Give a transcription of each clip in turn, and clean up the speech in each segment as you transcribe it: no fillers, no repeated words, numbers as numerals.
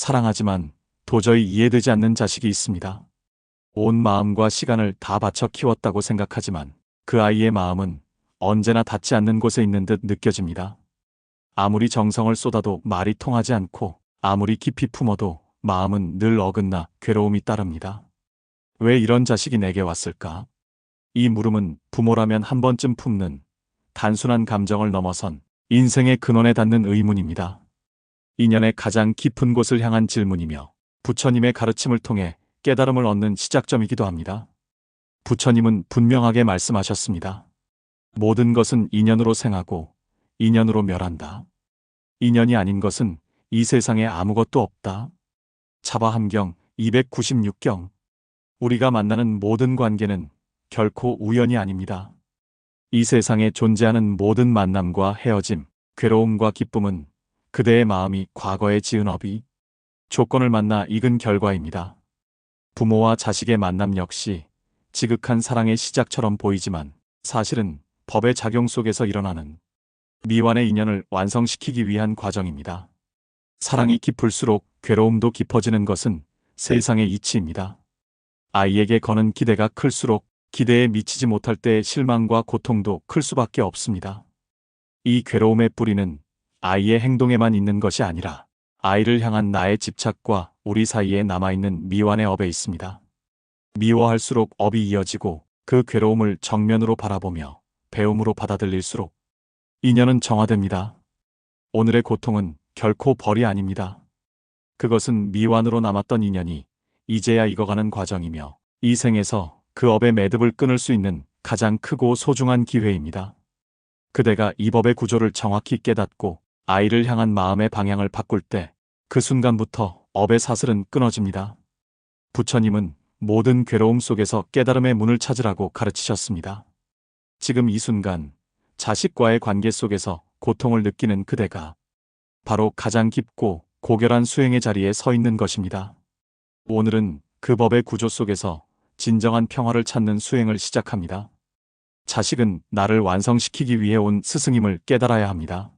사랑하지만 도저히 이해되지 않는 자식이 있습니다. 온 마음과 시간을 다 바쳐 키웠다고 생각하지만 그 아이의 마음은 언제나 닿지 않는 곳에 있는 듯 느껴집니다. 아무리 정성을 쏟아도 말이 통하지 않고 아무리 깊이 품어도 마음은 늘 어긋나 괴로움이 따릅니다. 왜 이런 자식이 내게 왔을까? 이 물음은 부모라면 한 번쯤 품는 단순한 감정을 넘어선 인생의 근원에 닿는 의문입니다. 인연의 가장 깊은 곳을 향한 질문이며 부처님의 가르침을 통해 깨달음을 얻는 시작점이기도 합니다. 부처님은 분명하게 말씀하셨습니다. 모든 것은 인연으로 생하고 인연으로 멸한다. 인연이 아닌 것은 이 세상에 아무것도 없다. 차바함경 296경. 우리가 만나는 모든 관계는 결코 우연이 아닙니다. 이 세상에 존재하는 모든 만남과 헤어짐, 괴로움과 기쁨은 그대의 마음이 과거에 지은 업이 조건을 만나 익은 결과입니다. 부모와 자식의 만남 역시 지극한 사랑의 시작처럼 보이지만 사실은 법의 작용 속에서 일어나는 미완의 인연을 완성시키기 위한 과정입니다. 사랑이 깊을수록 괴로움도 깊어지는 것은 세상의 이치입니다. 아이에게 거는 기대가 클수록 기대에 미치지 못할 때의 실망과 고통도 클 수밖에 없습니다. 이 괴로움의 뿌리는 아이의 행동에만 있는 것이 아니라 아이를 향한 나의 집착과 우리 사이에 남아있는 미완의 업에 있습니다. 미워할수록 업이 이어지고 그 괴로움을 정면으로 바라보며 배움으로 받아들일수록 인연은 정화됩니다. 오늘의 고통은 결코 벌이 아닙니다. 그것은 미완으로 남았던 인연이 이제야 익어가는 과정이며 이 생에서 그 업의 매듭을 끊을 수 있는 가장 크고 소중한 기회입니다. 그대가 이 법의 구조를 정확히 깨닫고 아이를 향한 마음의 방향을 바꿀 때 그 순간부터 업의 사슬은 끊어집니다. 부처님은 모든 괴로움 속에서 깨달음의 문을 찾으라고 가르치셨습니다. 지금 이 순간 자식과의 관계 속에서 고통을 느끼는 그대가 바로 가장 깊고 고결한 수행의 자리에 서 있는 것입니다. 오늘은 그 법의 구조 속에서 진정한 평화를 찾는 수행을 시작합니다. 자식은 나를 완성시키기 위해 온 스승임을 깨달아야 합니다.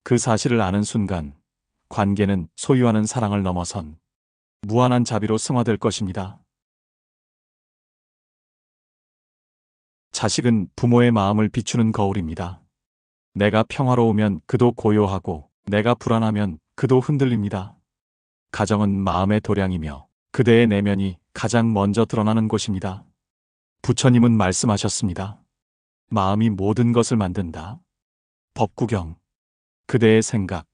그 사실을 아는 순간 관계는 소유하는 사랑을 넘어선 무한한 자비로 승화될 것입니다. 자식은 부모의 마음을 비추는 거울입니다. 내가 평화로우면 그도 고요하고 내가 불안하면 그도 흔들립니다. 가정은 마음의 도량이며 그대의 내면이 가장 먼저 드러나는 곳입니다. 부처님은 말씀하셨습니다. 마음이 모든 것을 만든다. 법구경. 그대의 생각,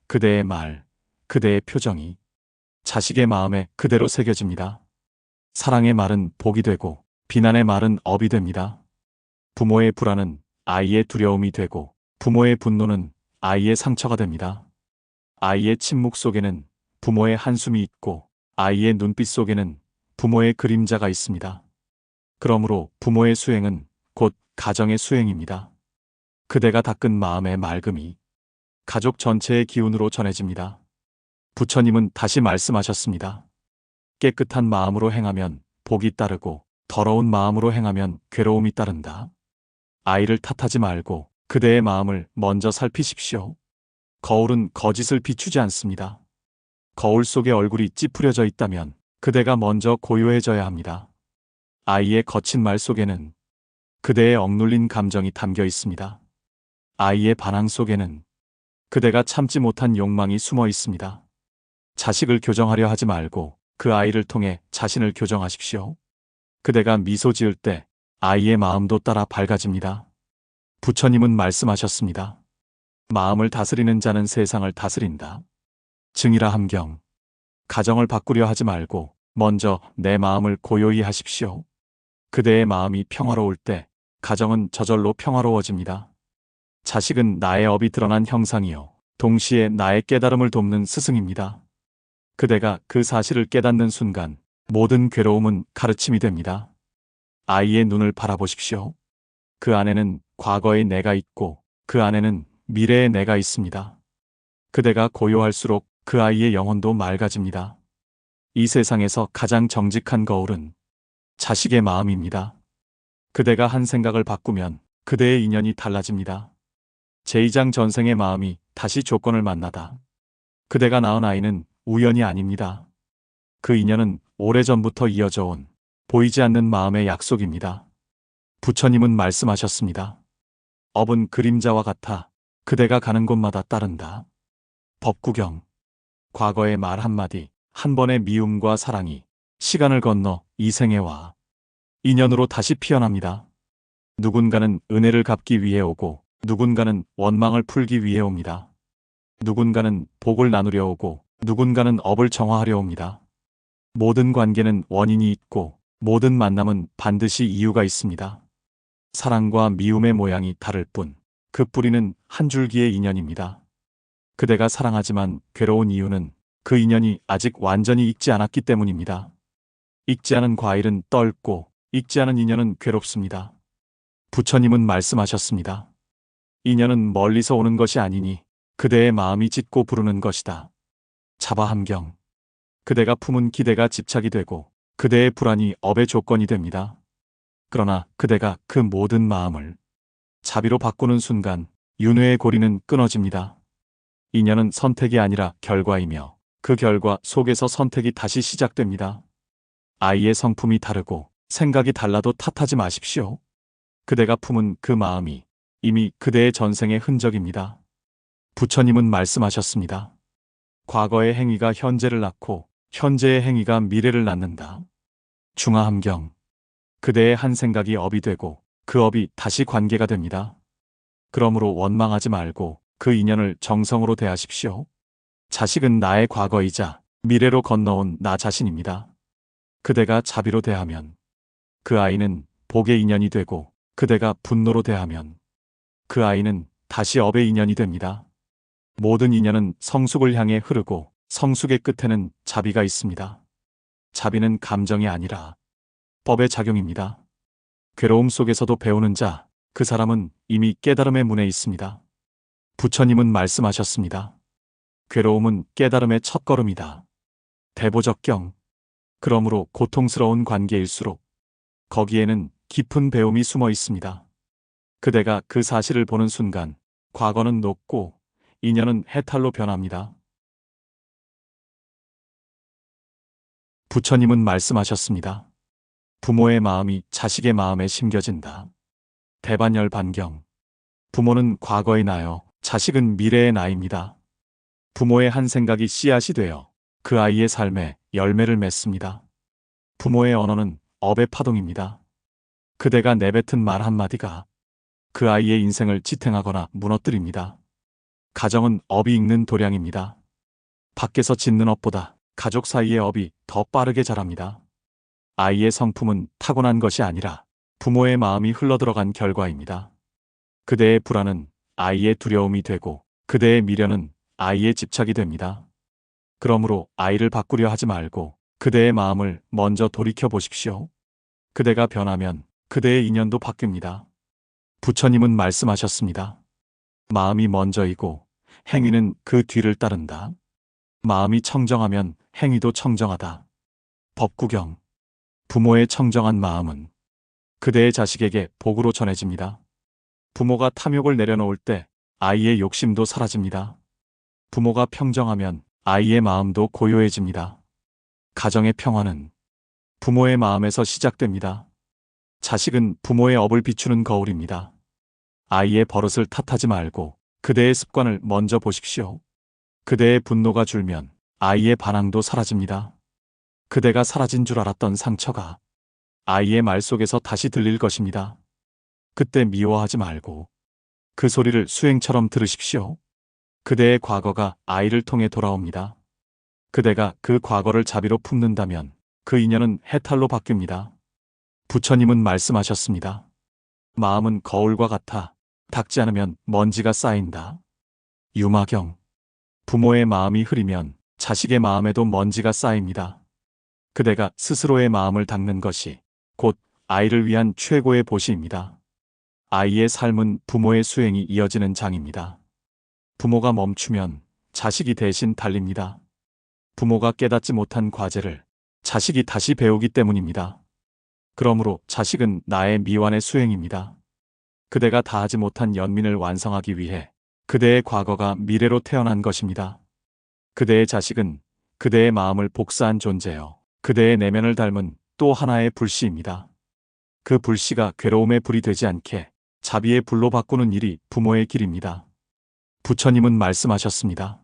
그대의 말, 그대의 표정이 자식의 마음에 그대로 새겨집니다. 사랑의 말은 복이 되고 비난의 말은 업이 됩니다. 부모의 불안은 아이의 두려움이 되고 부모의 분노는 아이의 상처가 됩니다. 아이의 침묵 속에는 부모의 한숨이 있고 아이의 눈빛 속에는 부모의 그림자가 있습니다. 그러므로 부모의 수행은 곧 가정의 수행입니다. 그대가 닦은 마음의 맑음이 가족 전체의 기운으로 전해집니다. 부처님은 다시 말씀하셨습니다. 깨끗한 마음으로 행하면 복이 따르고 더러운 마음으로 행하면 괴로움이 따른다. 아이를 탓하지 말고 그대의 마음을 먼저 살피십시오. 거울은 거짓을 비추지 않습니다. 거울 속에 얼굴이 찌푸려져 있다면 그대가 먼저 고요해져야 합니다. 아이의 거친 말 속에는 그대의 억눌린 감정이 담겨 있습니다. 아이의 반항 속에는 그대가 참지 못한 욕망이 숨어 있습니다. 자식을 교정하려 하지 말고 그 아이를 통해 자신을 교정하십시오. 그대가 미소 지을 때 아이의 마음도 따라 밝아집니다. 부처님은 말씀하셨습니다. 마음을 다스리는 자는 세상을 다스린다. 증이라 함경. 가정을 바꾸려 하지 말고 먼저 내 마음을 고요히 하십시오. 그대의 마음이 평화로울 때 가정은 저절로 평화로워집니다. 자식은 나의 업이 드러난 형상이요 동시에 나의 깨달음을 돕는 스승입니다. 그대가 그 사실을 깨닫는 순간 모든 괴로움은 가르침이 됩니다. 아이의 눈을 바라보십시오. 그 안에는 과거의 내가 있고 그 안에는 미래의 내가 있습니다. 그대가 고요할수록 그 아이의 영혼도 맑아집니다. 이 세상에서 가장 정직한 거울은 자식의 마음입니다. 그대가 한 생각을 바꾸면 그대의 인연이 달라집니다. 제2장 전생의 마음이 다시 조건을 만나다. 그대가 낳은 아이는 우연이 아닙니다. 그 인연은 오래전부터 이어져 온 보이지 않는 마음의 약속입니다. 부처님은 말씀하셨습니다. 업은 그림자와 같아 그대가 가는 곳마다 따른다. 법구경. 과거의 말 한마디, 한 번의 미움과 사랑이 시간을 건너 이 생에 와 인연으로 다시 피어납니다. 누군가는 은혜를 갚기 위해 오고 누군가는 원망을 풀기 위해 옵니다. 누군가는 복을 나누려 오고 누군가는 업을 정화하려 옵니다. 모든 관계는 원인이 있고 모든 만남은 반드시 이유가 있습니다. 사랑과 미움의 모양이 다를 뿐 그 뿌리는 한 줄기의 인연입니다. 그대가 사랑하지만 괴로운 이유는 그 인연이 아직 완전히 익지 않았기 때문입니다. 익지 않은 과일은 떫고 익지 않은 인연은 괴롭습니다. 부처님은 말씀하셨습니다. 인연은 멀리서 오는 것이 아니니 그대의 마음이 찢고 부르는 것이다. 자바함경. 그대가 품은 기대가 집착이 되고 그대의 불안이 업의 조건이 됩니다. 그러나 그대가 그 모든 마음을 자비로 바꾸는 순간 윤회의 고리는 끊어집니다. 인연은 선택이 아니라 결과이며 그 결과 속에서 선택이 다시 시작됩니다. 아이의 성품이 다르고 생각이 달라도 탓하지 마십시오. 그대가 품은 그 마음이 이미 그대의 전생의 흔적입니다. 부처님은 말씀하셨습니다. 과거의 행위가 현재를 낳고 현재의 행위가 미래를 낳는다. 중화함경. 그대의 한 생각이 업이 되고 그 업이 다시 관계가 됩니다. 그러므로 원망하지 말고 그 인연을 정성으로 대하십시오. 자식은 나의 과거이자 미래로 건너온 나 자신입니다. 그대가 자비로 대하면 그 아이는 복의 인연이 되고 그대가 분노로 대하면 그 아이는 다시 업의 인연이 됩니다. 모든 인연은 성숙을 향해 흐르고 성숙의 끝에는 자비가 있습니다. 자비는 감정이 아니라 법의 작용입니다. 괴로움 속에서도 배우는 자, 그 사람은 이미 깨달음의 문에 있습니다. 부처님은 말씀하셨습니다. 괴로움은 깨달음의 첫걸음이다. 대보적경. 그러므로 고통스러운 관계일수록 거기에는 깊은 배움이 숨어 있습니다. 그대가 그 사실을 보는 순간 과거는 녹고 인연은 해탈로 변합니다. 부처님은 말씀하셨습니다. 부모의 마음이 자식의 마음에 심겨진다. 대반열 반경. 부모는 과거의 나요, 자식은 미래의 나입니다. 부모의 한 생각이 씨앗이 되어 그 아이의 삶에 열매를 맺습니다. 부모의 언어는 업의 파동입니다. 그대가 내뱉은 말 한마디가 그 아이의 인생을 지탱하거나 무너뜨립니다. 가정은 업이 익는 도량입니다. 밖에서 짓는 업보다 가족 사이의 업이 더 빠르게 자랍니다. 아이의 성품은 타고난 것이 아니라 부모의 마음이 흘러들어간 결과입니다. 그대의 불안은 아이의 두려움이 되고 그대의 미련은 아이의 집착이 됩니다. 그러므로 아이를 바꾸려 하지 말고 그대의 마음을 먼저 돌이켜 보십시오. 그대가 변하면 그대의 인연도 바뀝니다. 부처님은 말씀하셨습니다. 마음이 먼저이고 행위는 그 뒤를 따른다. 마음이 청정하면 행위도 청정하다. 법구경. 부모의 청정한 마음은 그대의 자식에게 복으로 전해집니다. 부모가 탐욕을 내려놓을 때 아이의 욕심도 사라집니다. 부모가 평정하면 아이의 마음도 고요해집니다. 가정의 평화는 부모의 마음에서 시작됩니다. 자식은 부모의 업을 비추는 거울입니다. 아이의 버릇을 탓하지 말고 그대의 습관을 먼저 보십시오. 그대의 분노가 줄면 아이의 반항도 사라집니다. 그대가 사라진 줄 알았던 상처가 아이의 말 속에서 다시 들릴 것입니다. 그때 미워하지 말고 그 소리를 수행처럼 들으십시오. 그대의 과거가 아이를 통해 돌아옵니다. 그대가 그 과거를 자비로 품는다면 그 인연은 해탈로 바뀝니다. 부처님은 말씀하셨습니다. 마음은 거울과 같아 닦지 않으면 먼지가 쌓인다. 유마경. 부모의 마음이 흐리면 자식의 마음에도 먼지가 쌓입니다. 그대가 스스로의 마음을 닦는 것이 곧 아이를 위한 최고의 보시입니다. 아이의 삶은 부모의 수행이 이어지는 장입니다. 부모가 멈추면 자식이 대신 달립니다. 부모가 깨닫지 못한 과제를 자식이 다시 배우기 때문입니다. 그러므로 자식은 나의 미완의 수행입니다. 그대가 다하지 못한 연민을 완성하기 위해 그대의 과거가 미래로 태어난 것입니다. 그대의 자식은 그대의 마음을 복사한 존재요. 그대의 내면을 닮은 또 하나의 불씨입니다. 그 불씨가 괴로움의 불이 되지 않게 자비의 불로 바꾸는 일이 부모의 길입니다. 부처님은 말씀하셨습니다.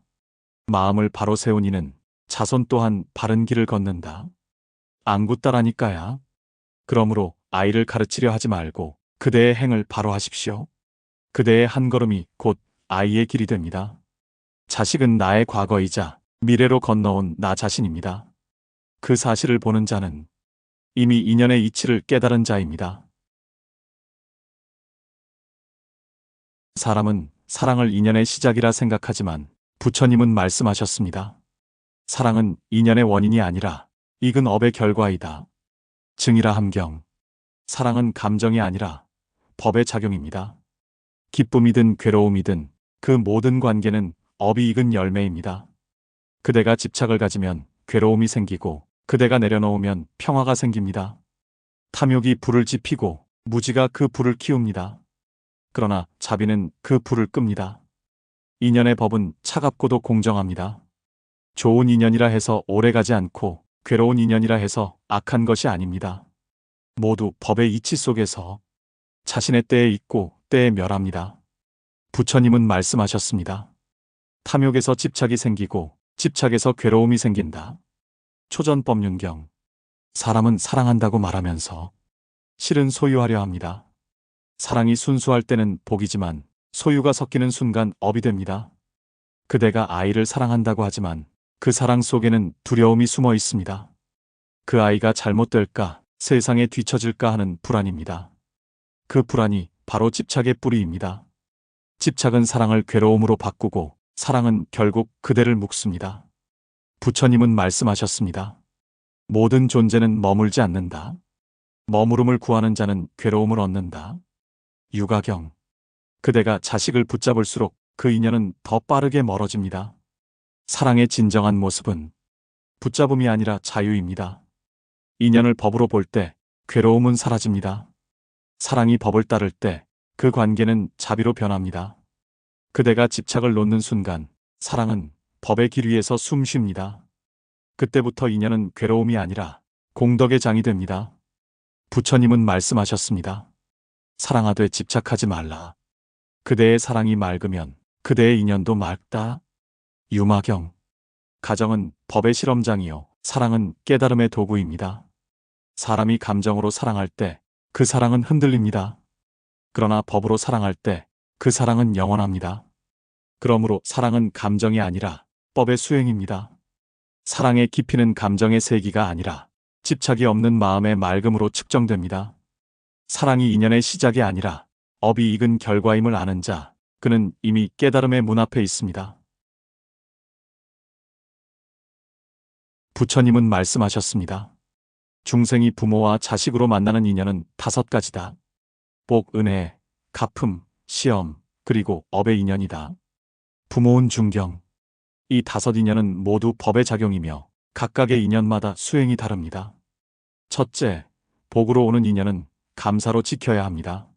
마음을 바로 세운 이는 자손 또한 바른 길을 걷는다. 안굿따라니까야. 그러므로 아이를 가르치려 하지 말고 그대의 행을 바로 하십시오. 그대의 한 걸음이 곧 아이의 길이 됩니다. 자식은 나의 과거이자 미래로 건너온 나 자신입니다. 그 사실을 보는 자는 이미 인연의 이치를 깨달은 자입니다. 사람은 사랑을 인연의 시작이라 생각하지만 부처님은 말씀하셨습니다. 사랑은 인연의 원인이 아니라 익은 업의 결과이다. 증이라 함경. 사랑은 감정이 아니라 법의 작용입니다. 기쁨이든 괴로움이든 그 모든 관계는 업이 익은 열매입니다. 그대가 집착을 가지면 괴로움이 생기고 그대가 내려놓으면 평화가 생깁니다. 탐욕이 불을 지피고 무지가 그 불을 키웁니다. 그러나 자비는 그 불을 끕니다. 인연의 법은 차갑고도 공정합니다. 좋은 인연이라 해서 오래가지 않고 괴로운 인연이라 해서 악한 것이 아닙니다. 모두 법의 이치 속에서 자신의 때에 있고 때에 멸합니다. 부처님은 말씀하셨습니다. 탐욕에서 집착이 생기고 집착에서 괴로움이 생긴다. 초전법륜경. 사람은 사랑한다고 말하면서 실은 소유하려 합니다. 사랑이 순수할 때는 복이지만 소유가 섞이는 순간 업이 됩니다. 그대가 아이를 사랑한다고 하지만 그 사랑 속에는 두려움이 숨어 있습니다. 그 아이가 잘못될까, 세상에 뒤처질까 하는 불안입니다. 그 불안이 바로 집착의 뿌리입니다. 집착은 사랑을 괴로움으로 바꾸고 사랑은 결국 그대를 묶습니다. 부처님은 말씀하셨습니다. 모든 존재는 머물지 않는다. 머무름을 구하는 자는 괴로움을 얻는다. 유가경. 그대가 자식을 붙잡을수록 그 인연은 더 빠르게 멀어집니다. 사랑의 진정한 모습은 붙잡음이 아니라 자유입니다. 인연을 법으로 볼 때 괴로움은 사라집니다. 사랑이 법을 따를 때 그 관계는 자비로 변합니다. 그대가 집착을 놓는 순간 사랑은 법의 길 위에서 숨 쉽니다. 그때부터 인연은 괴로움이 아니라 공덕의 장이 됩니다. 부처님은 말씀하셨습니다. 사랑하되 집착하지 말라. 그대의 사랑이 맑으면 그대의 인연도 맑다. 유마경. 가정은 법의 실험장이요. 사랑은 깨달음의 도구입니다. 사람이 감정으로 사랑할 때 그 사랑은 흔들립니다. 그러나 법으로 사랑할 때 그 사랑은 영원합니다. 그러므로 사랑은 감정이 아니라 법의 수행입니다. 사랑의 깊이는 감정의 세기가 아니라 집착이 없는 마음의 맑음으로 측정됩니다. 사랑이 인연의 시작이 아니라 업이 익은 결과임을 아는 자, 그는 이미 깨달음의 문 앞에 있습니다. 부처님은 말씀하셨습니다. 중생이 부모와 자식으로 만나는 인연은 5가지다. 복, 은혜, 갚음, 시험, 그리고 업의 인연이다. 부모운 중경. 이 5 인연은 모두 법의 작용이며 각각의 인연마다 수행이 다릅니다. 첫째, 복으로 오는 인연은 감사로 지켜야 합니다.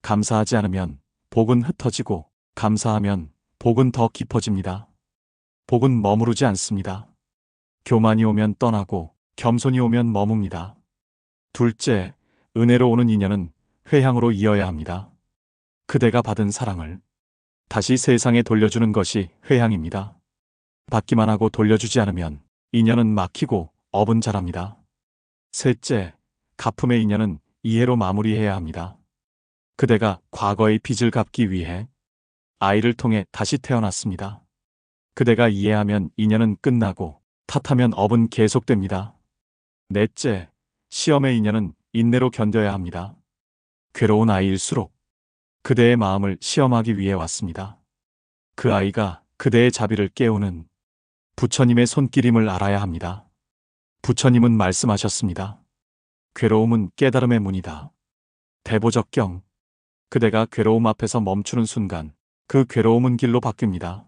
감사하지 않으면 복은 흩어지고 감사하면 복은 더 깊어집니다. 복은 머무르지 않습니다. 교만이 오면 떠나고 겸손이 오면 머뭅니다. 둘째, 은혜로 오는 인연은 회향으로 이어야 합니다. 그대가 받은 사랑을 다시 세상에 돌려주는 것이 회향입니다. 받기만 하고 돌려주지 않으면 인연은 막히고 업은 자랍니다. 셋째, 갚음의 인연은 이해로 마무리해야 합니다. 그대가 과거의 빚을 갚기 위해 아이를 통해 다시 태어났습니다. 그대가 이해하면 인연은 끝나고 탓하면 업은 계속됩니다. 넷째, 시험의 인연은 인내로 견뎌야 합니다. 괴로운 아이일수록 그대의 마음을 시험하기 위해 왔습니다. 그 아이가 그대의 자비를 깨우는 부처님의 손길임을 알아야 합니다. 부처님은 말씀하셨습니다. 괴로움은 깨달음의 문이다. 대보적경. 그대가 괴로움 앞에서 멈추는 순간 그 괴로움은 길로 바뀝니다.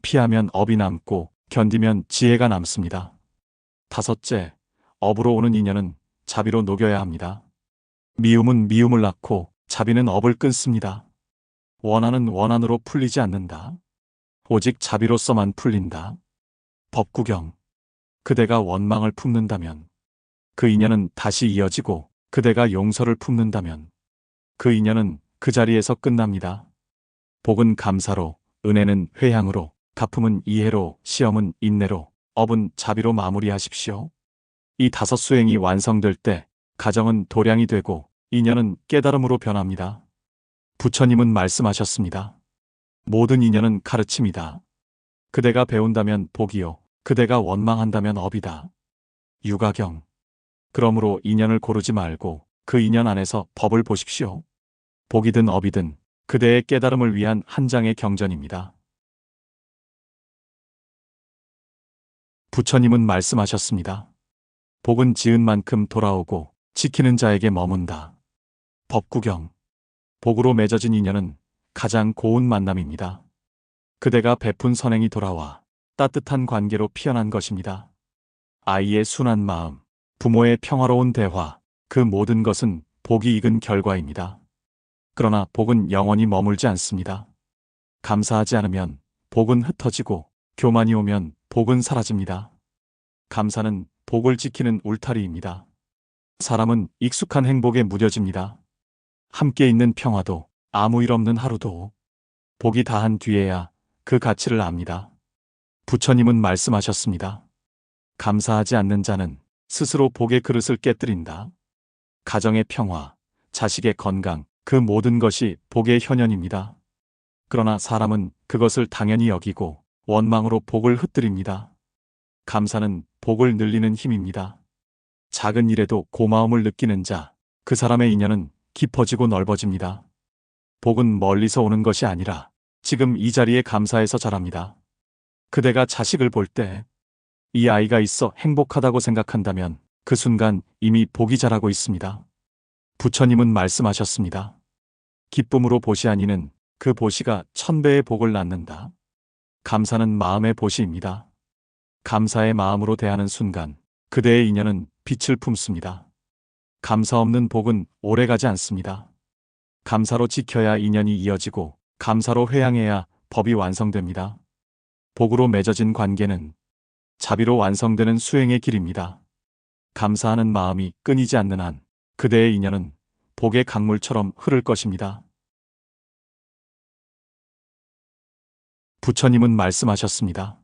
피하면 업이 남고 견디면 지혜가 남습니다. 5째, 업으로 오는 인연은 자비로 녹여야 합니다. 미움은 미움을 낳고 자비는 업을 끊습니다. 원한은 원한으로 풀리지 않는다. 오직 자비로서만 풀린다. 법구경. 그대가 원망을 품는다면 그 인연은 다시 이어지고, 그대가 용서를 품는다면 그 인연은 그 자리에서 끝납니다. 복은 감사로, 은혜는 회향으로, 가품은 이해로, 시험은 인내로, 업은 자비로 마무리하십시오. 이 5수행이 완성될 때 가정은 도량이 되고 인연은 깨달음으로 변합니다. 부처님은 말씀하셨습니다. 모든 인연은 가르침이다. 그대가 배운다면 복이요, 그대가 원망한다면 업이다. 유가경. 그러므로 인연을 고르지 말고 그 인연 안에서 법을 보십시오. 복이든 업이든 그대의 깨달음을 위한 한 장의 경전입니다. 부처님은 말씀하셨습니다. 복은 지은 만큼 돌아오고 지키는 자에게 머문다. 법구경. 복으로 맺어진 인연은 가장 고운 만남입니다. 그대가 베푼 선행이 돌아와 따뜻한 관계로 피어난 것입니다. 아이의 순한 마음, 부모의 평화로운 대화, 그 모든 것은 복이 익은 결과입니다. 그러나 복은 영원히 머물지 않습니다. 감사하지 않으면 복은 흩어지고, 교만이 오면 복은 사라집니다. 감사는 복을 지키는 울타리입니다. 사람은 익숙한 행복에 무뎌집니다. 함께 있는 평화도, 아무 일 없는 하루도 복이 다한 뒤에야 그 가치를 압니다. 부처님은 말씀하셨습니다. 감사하지 않는 자는 스스로 복의 그릇을 깨뜨린다. 가정의 평화, 자식의 건강, 그 모든 것이 복의 현현입니다. 그러나 사람은 그것을 당연히 여기고 원망으로 복을 흩뜨립니다. 감사는 복을 늘리는 힘입니다. 작은 일에도 고마움을 느끼는 자, 그 사람의 인연은 깊어지고 넓어집니다. 복은 멀리서 오는 것이 아니라 지금 이 자리에 감사해서 자랍니다. 그대가 자식을 볼 때 이 아이가 있어 행복하다고 생각한다면 그 순간 이미 복이 자라고 있습니다. 부처님은 말씀하셨습니다. 기쁨으로 보시하니는 그 보시가 1000배의 복을 낳는다. 감사는 마음의 보시입니다. 감사의 마음으로 대하는 순간 그대의 인연은 빛을 품습니다. 감사 없는 복은 오래가지 않습니다. 감사로 지켜야 인연이 이어지고 감사로 회양해야 법이 완성됩니다. 복으로 맺어진 관계는 자비로 완성되는 수행의 길입니다. 감사하는 마음이 끊이지 않는 한 그대의 인연은 복의 강물처럼 흐를 것입니다. 부처님은 말씀하셨습니다.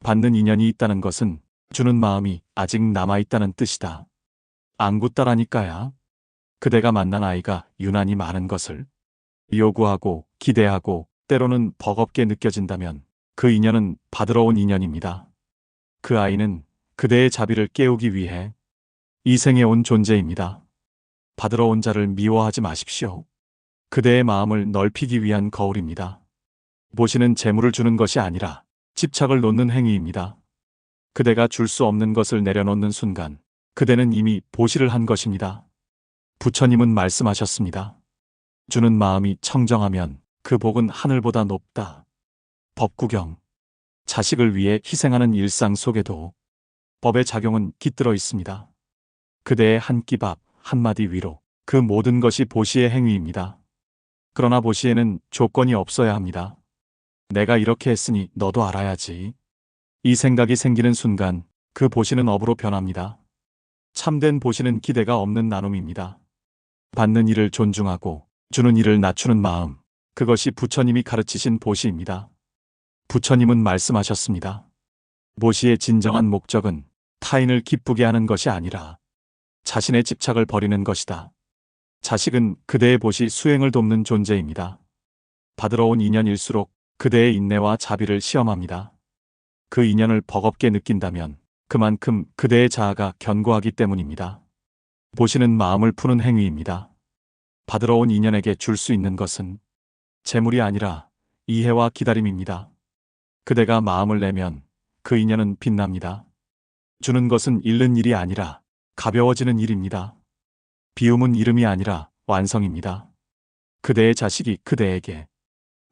받는 인연이 있다는 것은 주는 마음이 아직 남아있다는 뜻이다. 안구따라니까야. 그대가 만난 아이가 유난히 많은 것을 요구하고 기대하고 때로는 버겁게 느껴진다면 그 인연은 받으러 온 인연입니다. 그 아이는 그대의 자비를 깨우기 위해 이 생에 온 존재입니다. 받으러 온 자를 미워하지 마십시오. 그대의 마음을 넓히기 위한 거울입니다. 보시는 재물을 주는 것이 아니라 집착을 놓는 행위입니다. 그대가 줄 수 없는 것을 내려놓는 순간 그대는 이미 보시를 한 것입니다. 부처님은 말씀하셨습니다. 주는 마음이 청정하면 그 복은 하늘보다 높다. 법구경. 자식을 위해 희생하는 일상 속에도 법의 작용은 깃들어 있습니다. 그대의 한 끼 밥, 한마디 위로, 그 모든 것이 보시의 행위입니다. 그러나 보시에는 조건이 없어야 합니다. 내가 이렇게 했으니 너도 알아야지. 이 생각이 생기는 순간 그 보시는 업으로 변합니다. 참된 보시는 기대가 없는 나눔입니다. 받는 이를 존중하고 주는 이를 낮추는 마음, 그것이 부처님이 가르치신 보시입니다. 부처님은 말씀하셨습니다. 보시의 진정한 목적은 타인을 기쁘게 하는 것이 아니라 자신의 집착을 버리는 것이다. 자식은 그대의 보시 수행을 돕는 존재입니다. 받으러 온 인연일수록 그대의 인내와 자비를 시험합니다. 그 인연을 버겁게 느낀다면 그만큼 그대의 자아가 견고하기 때문입니다. 보시는 마음을 푸는 행위입니다. 받으러 온 인연에게 줄 수 있는 것은 재물이 아니라 이해와 기다림입니다. 그대가 마음을 내면 그 인연은 빛납니다. 주는 것은 잃는 일이 아니라 가벼워지는 일입니다. 비움은 이름이 아니라 완성입니다. 그대의 자식이 그대에게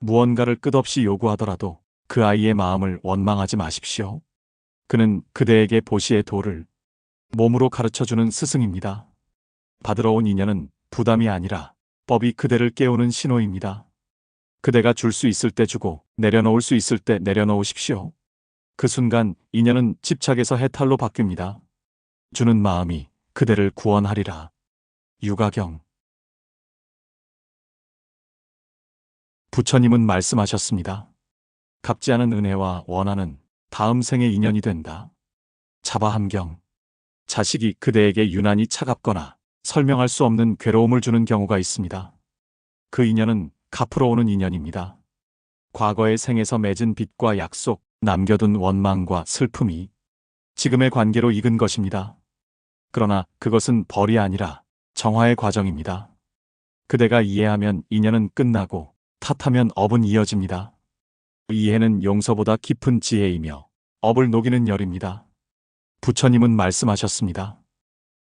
무언가를 끝없이 요구하더라도 그 아이의 마음을 원망하지 마십시오. 그는 그대에게 보시의 도를 몸으로 가르쳐주는 스승입니다. 받으러 온 인연은 부담이 아니라 법이 그대를 깨우는 신호입니다. 그대가 줄 수 있을 때 주고 내려놓을 수 있을 때 내려놓으십시오. 그 순간 인연은 집착에서 해탈로 바뀝니다. 주는 마음이 그대를 구원하리라. 유가경. 부처님은 말씀하셨습니다. 갚지 않은 은혜와 원한은 다음 생의 인연이 된다. 자바함경. 자식이 그대에게 유난히 차갑거나 설명할 수 없는 괴로움을 주는 경우가 있습니다. 그 인연은 갚으러 오는 인연입니다. 과거의 생에서 맺은 빚과 약속, 남겨둔 원망과 슬픔이 지금의 관계로 익은 것입니다. 그러나 그것은 벌이 아니라 정화의 과정입니다. 그대가 이해하면 인연은 끝나고 탓하면 업은 이어집니다. 이해는 용서보다 깊은 지혜이며 업을 녹이는 열입니다. 부처님은 말씀하셨습니다.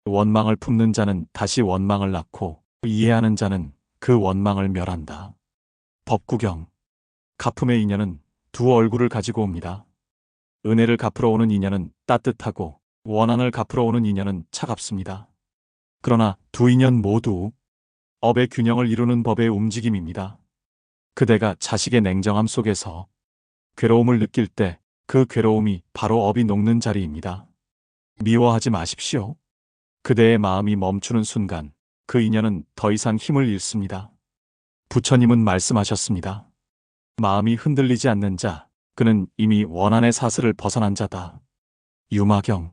원망을 품는 자는 다시 원망을 낳고 이해하는 자는 그 원망을 멸한다. 법구경. 갚음의 인연은 두 얼굴을 가지고 옵니다. 은혜를 갚으러 오는 인연은 따뜻하고 원한을 갚으러 오는 인연은 차갑습니다. 그러나 두 인연 모두 업의 균형을 이루는 법의 움직임입니다. 그대가 자식의 냉정함 속에서 괴로움을 느낄 때 그 괴로움이 바로 업이 녹는 자리입니다. 미워하지 마십시오. 그대의 마음이 멈추는 순간 그 인연은 더 이상 힘을 잃습니다. 부처님은 말씀하셨습니다. 마음이 흔들리지 않는 자, 그는 이미 원한의 사슬을 벗어난 자다. 유마경.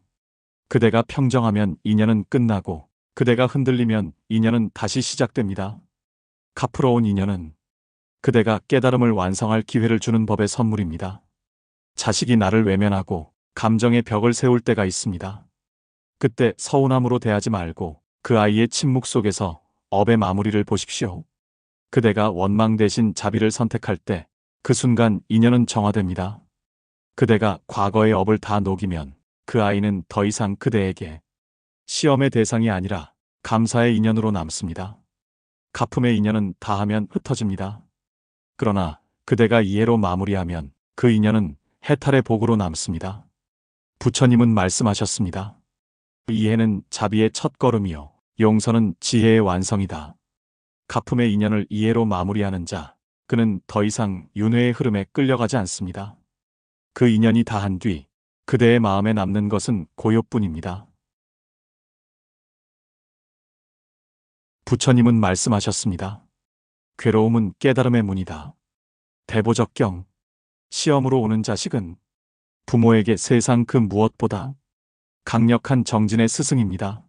그대가 평정하면 인연은 끝나고 그대가 흔들리면 인연은 다시 시작됩니다. 갚으러 온 인연은 그대가 깨달음을 완성할 기회를 주는 법의 선물입니다. 자식이 나를 외면하고 감정의 벽을 세울 때가 있습니다. 그때 서운함으로 대하지 말고 그 아이의 침묵 속에서 업의 마무리를 보십시오. 그대가 원망 대신 자비를 선택할 때 그 순간 인연은 정화됩니다. 그대가 과거의 업을 다 녹이면 그 아이는 더 이상 그대에게 시험의 대상이 아니라 감사의 인연으로 남습니다. 갚음의 인연은 다하면 흩어집니다. 그러나 그대가 이해로 마무리하면 그 인연은 해탈의 복으로 남습니다. 부처님은 말씀하셨습니다. 이해는 자비의 첫걸음이요 용서는 지혜의 완성이다. 갚음의 인연을 이해로 마무리하는 자, 그는 더 이상 윤회의 흐름에 끌려가지 않습니다. 그 인연이 다한 뒤 그대의 마음에 남는 것은 고요뿐입니다. 부처님은 말씀하셨습니다. 괴로움은 깨달음의 문이다. 대보적경. 시험으로 오는 자식은 부모에게 세상 그 무엇보다 강력한 정진의 스승입니다.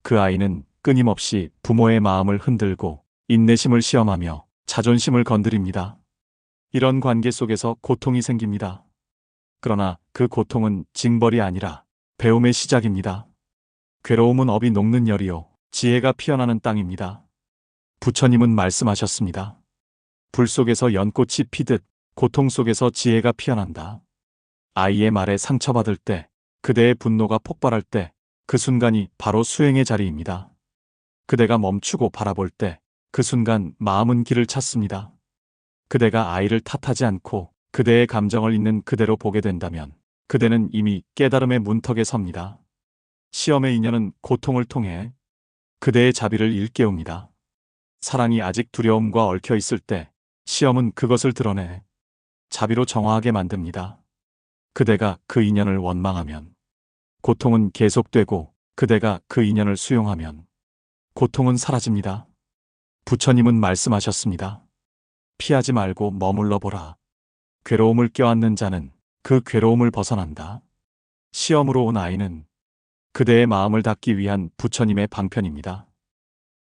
그 아이는 끊임없이 부모의 마음을 흔들고 인내심을 시험하며 자존심을 건드립니다. 이런 관계 속에서 고통이 생깁니다. 그러나 그 고통은 징벌이 아니라 배움의 시작입니다. 괴로움은 업이 녹는 열이요 지혜가 피어나는 땅입니다. 부처님은 말씀하셨습니다. 불 속에서 연꽃이 피듯 고통 속에서 지혜가 피어난다. 아이의 말에 상처받을 때, 그대의 분노가 폭발할 때 그 순간이 바로 수행의 자리입니다. 그대가 멈추고 바라볼 때 그 순간 마음은 길을 찾습니다. 그대가 아이를 탓하지 않고 그대의 감정을 있는 그대로 보게 된다면 그대는 이미 깨달음의 문턱에 섭니다. 시험의 인연은 고통을 통해 그대의 자비를 일깨웁니다. 사랑이 아직 두려움과 얽혀 있을 때 시험은 그것을 드러내 자비로 정화하게 만듭니다. 그대가 그 인연을 원망하면 고통은 계속되고 그대가 그 인연을 수용하면 고통은 사라집니다. 부처님은 말씀하셨습니다. 피하지 말고 머물러 보라. 괴로움을 껴안는 자는 그 괴로움을 벗어난다. 시험으로 온 아이는 그대의 마음을 닫기 위한 부처님의 방편입니다.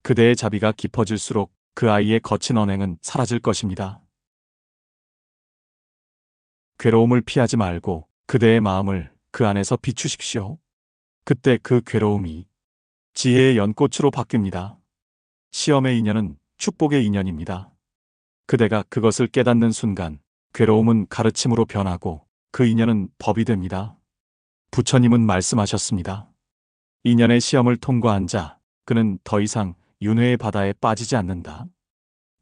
그대의 자비가 깊어질수록 그 아이의 거친 언행은 사라질 것입니다. 괴로움을 피하지 말고 그대의 마음을 그 안에서 비추십시오. 그때 그 괴로움이 지혜의 연꽃으로 바뀝니다. 시험의 인연은 축복의 인연입니다. 그대가 그것을 깨닫는 순간 괴로움은 가르침으로 변하고 그 인연은 법이 됩니다. 부처님은 말씀하셨습니다. 인연의 시험을 통과한 자, 그는 더 이상 윤회의 바다에 빠지지 않는다.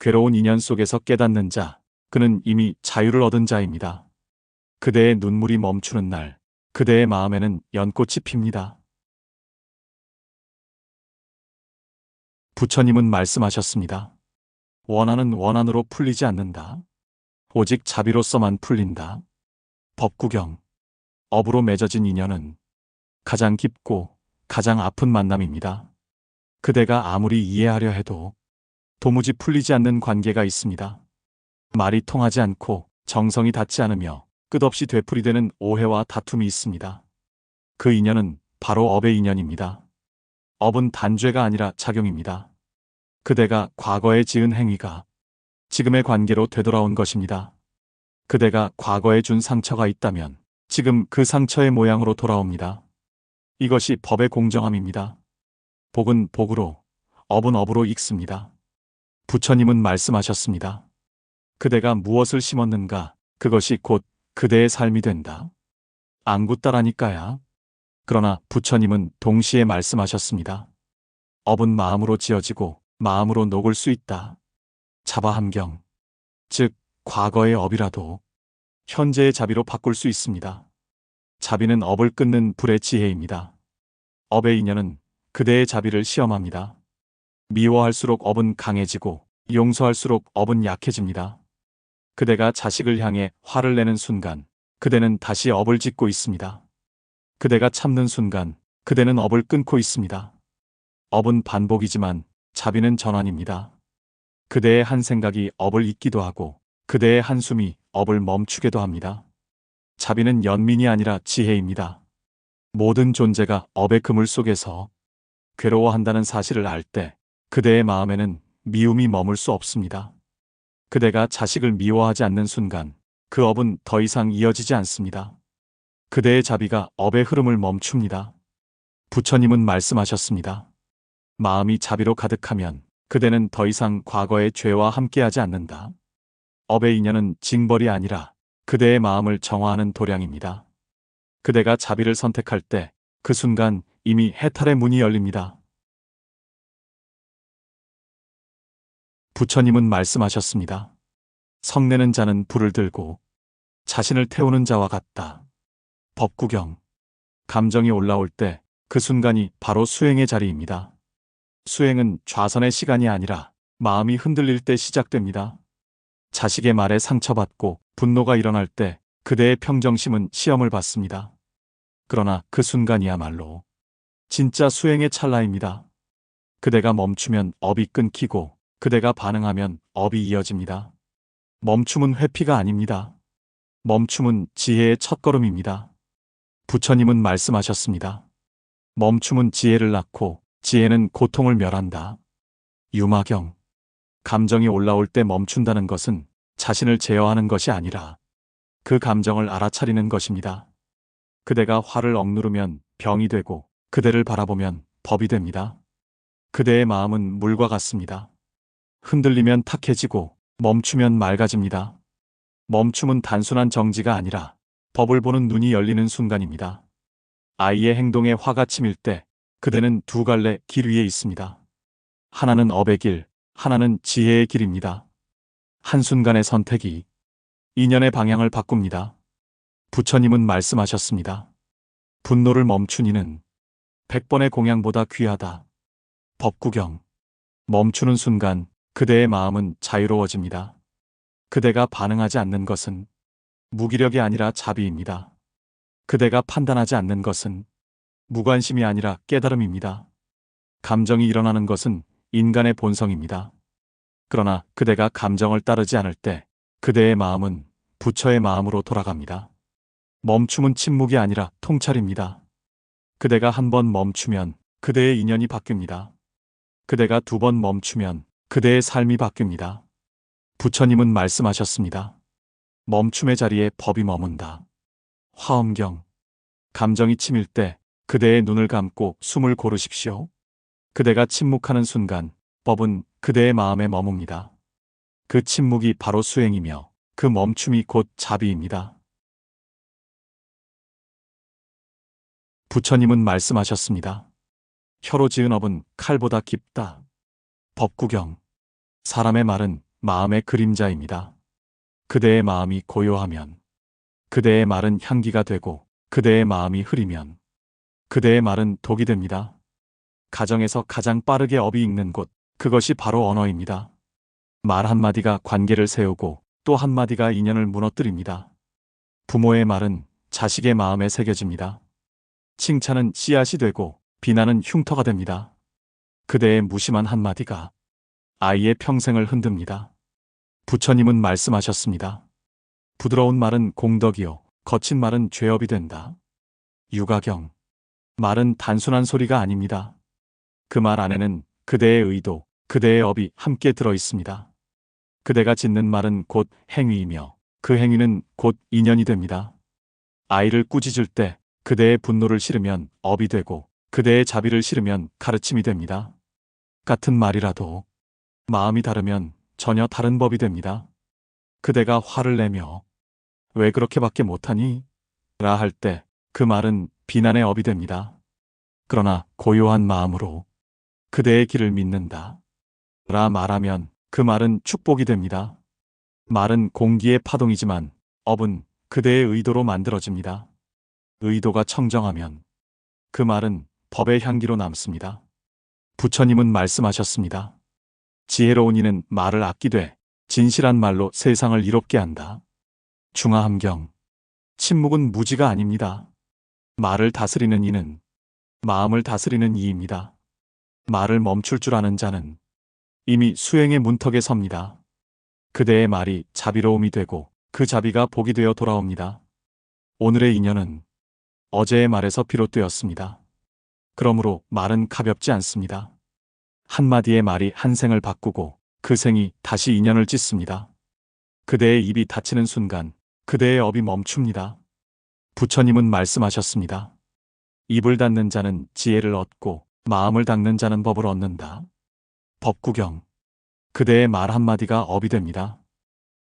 괴로운 인연 속에서 깨닫는 자, 그는 이미 자유를 얻은 자입니다. 그대의 눈물이 멈추는 날, 그대의 마음에는 연꽃이 핍니다. 부처님은 말씀하셨습니다. 원한은 원한으로 풀리지 않는다. 오직 자비로서만 풀린다. 법구경. 업으로 맺어진 인연은 가장 깊고 가장 아픈 만남입니다. 그대가 아무리 이해하려 해도 도무지 풀리지 않는 관계가 있습니다. 말이 통하지 않고 정성이 닿지 않으며 끝없이 되풀이되는 오해와 다툼이 있습니다. 그 인연은 바로 업의 인연입니다. 업은 단죄가 아니라 작용입니다. 그대가 과거에 지은 행위가 지금의 관계로 되돌아온 것입니다. 그대가 과거에 준 상처가 있다면 지금 그 상처의 모양으로 돌아옵니다. 이것이 법의 공정함입니다. 복은 복으로, 업은 업으로 익습니다. 부처님은 말씀하셨습니다. 그대가 무엇을 심었는가, 그것이 곧 그대의 삶이 된다. 안 굳다라니까야. 그러나 부처님은 동시에 말씀하셨습니다. 업은 마음으로 지어지고 마음으로 녹을 수 있다. 자바함경, 즉 과거의 업이라도 현재의 자비로 바꿀 수 있습니다. 자비는 업을 끊는 불의 지혜입니다. 업의 인연은 그대의 자비를 시험합니다. 미워할수록 업은 강해지고 용서할수록 업은 약해집니다. 그대가 자식을 향해 화를 내는 순간 그대는 다시 업을 짓고 있습니다. 그대가 참는 순간 그대는 업을 끊고 있습니다. 업은 반복이지만 자비는 전환입니다. 그대의 한 생각이 업을 잇기도 하고 그대의 한숨이 업을 멈추게도 합니다. 자비는 연민이 아니라 지혜입니다. 모든 존재가 업의 그물 속에서 괴로워한다는 사실을 알 때 그대의 마음에는 미움이 머물 수 없습니다. 그대가 자식을 미워하지 않는 순간 그 업은 더 이상 이어지지 않습니다. 그대의 자비가 업의 흐름을 멈춥니다. 부처님은 말씀하셨습니다. 마음이 자비로 가득하면 그대는 더 이상 과거의 죄와 함께하지 않는다. 업의 인연은 징벌이 아니라 그대의 마음을 정화하는 도량입니다. 그대가 자비를 선택할 때 그 순간 이미 해탈의 문이 열립니다. 부처님은 말씀하셨습니다. 성내는 자는 불을 들고 자신을 태우는 자와 같다. 법구경, 감정이 올라올 때 그 순간이 바로 수행의 자리입니다. 수행은 좌선의 시간이 아니라 마음이 흔들릴 때 시작됩니다. 자식의 말에 상처받고 분노가 일어날 때 그대의 평정심은 시험을 받습니다. 그러나 그 순간이야말로 진짜 수행의 찰나입니다. 그대가 멈추면 업이 끊기고 그대가 반응하면 업이 이어집니다. 멈춤은 회피가 아닙니다. 멈춤은 지혜의 첫걸음입니다. 부처님은 말씀하셨습니다. 멈춤은 지혜를 낳고 지혜는 고통을 멸한다. 유마경, 감정이 올라올 때 멈춘다는 것은 자신을 제어하는 것이 아니라 그 감정을 알아차리는 것입니다. 그대가 화를 억누르면 병이 되고 그대를 바라보면 법이 됩니다. 그대의 마음은 물과 같습니다. 흔들리면 탁해지고 멈추면 맑아집니다. 멈춤은 단순한 정지가 아니라 법을 보는 눈이 열리는 순간입니다. 아이의 행동에 화가 치밀 때 그대는 두 갈래 길 위에 있습니다. 하나는 업의 길, 하나는 지혜의 길입니다. 한순간의 선택이 인연의 방향을 바꿉니다. 부처님은 말씀하셨습니다. 분노를 멈춘 이는 100번의 공양보다 귀하다. 법구경, 멈추는 순간 그대의 마음은 자유로워집니다. 그대가 반응하지 않는 것은 무기력이 아니라 자비입니다. 그대가 판단하지 않는 것은 무관심이 아니라 깨달음입니다. 감정이 일어나는 것은 인간의 본성입니다. 그러나 그대가 감정을 따르지 않을 때 그대의 마음은 부처의 마음으로 돌아갑니다. 멈춤은 침묵이 아니라 통찰입니다. 그대가 한 번 멈추면 그대의 인연이 바뀝니다. 그대가 두 번 멈추면 그대의 삶이 바뀝니다. 부처님은 말씀하셨습니다. 멈춤의 자리에 법이 머문다. 화엄경, 감정이 치밀 때 그대의 눈을 감고 숨을 고르십시오. 그대가 침묵하는 순간 법은 그대의 마음에 머뭅니다. 그 침묵이 바로 수행이며 그 멈춤이 곧 자비입니다. 부처님은 말씀하셨습니다. 혀로 지은 업은 칼보다 깊다. 법구경, 사람의 말은 마음의 그림자입니다. 그대의 마음이 고요하면 그대의 말은 향기가 되고 그대의 마음이 흐리면 그대의 말은 독이 됩니다. 가정에서 가장 빠르게 업이 익는 곳, 그것이 바로 언어입니다. 말 한마디가 관계를 세우고 또 한마디가 인연을 무너뜨립니다. 부모의 말은 자식의 마음에 새겨집니다. 칭찬은 씨앗이 되고 비난은 흉터가 됩니다. 그대의 무심한 한마디가 아이의 평생을 흔듭니다. 부처님은 말씀하셨습니다. 부드러운 말은 공덕이요, 거친 말은 죄업이 된다. 유가경. 말은 단순한 소리가 아닙니다. 그 말 안에는 그대의 의도, 그대의 업이 함께 들어 있습니다. 그대가 짓는 말은 곧 행위이며 그 행위는 곧 인연이 됩니다. 아이를 꾸짖을 때 그대의 분노를 실으면 업이 되고 그대의 자비를 실으면 가르침이 됩니다. 같은 말이라도 마음이 다르면 전혀 다른 법이 됩니다. 그대가 화를 내며 왜 그렇게밖에 못하니? 라 할 때 그 말은 비난의 업이 됩니다. 그러나 고요한 마음으로 그대의 길을 믿는다. 라 말하면 그 말은 축복이 됩니다. 말은 공기의 파동이지만 업은 그대의 의도로 만들어집니다. 의도가 청정하면 그 말은 법의 향기로 남습니다. 부처님은 말씀하셨습니다. 지혜로운 이는 말을 아끼되 진실한 말로 세상을 이롭게 한다. 중화함경. 침묵은 무지가 아닙니다. 말을 다스리는 이는 마음을 다스리는 이입니다. 말을 멈출 줄 아는 자는 이미 수행의 문턱에 섭니다. 그대의 말이 자비로움이 되고 그 자비가 복이 되어 돌아옵니다. 오늘의 인연은 어제의 말에서 비롯되었습니다. 그러므로 말은 가볍지 않습니다. 한마디의 말이 한 생을 바꾸고 그 생이 다시 인연을 찢습니다. 그대의 입이 닫히는 순간 그대의 업이 멈춥니다. 부처님은 말씀하셨습니다. 입을 닫는 자는 지혜를 얻고 마음을 닫는 자는 법을 얻는다. 법구경. 그대의 말 한마디가 업이 됩니다.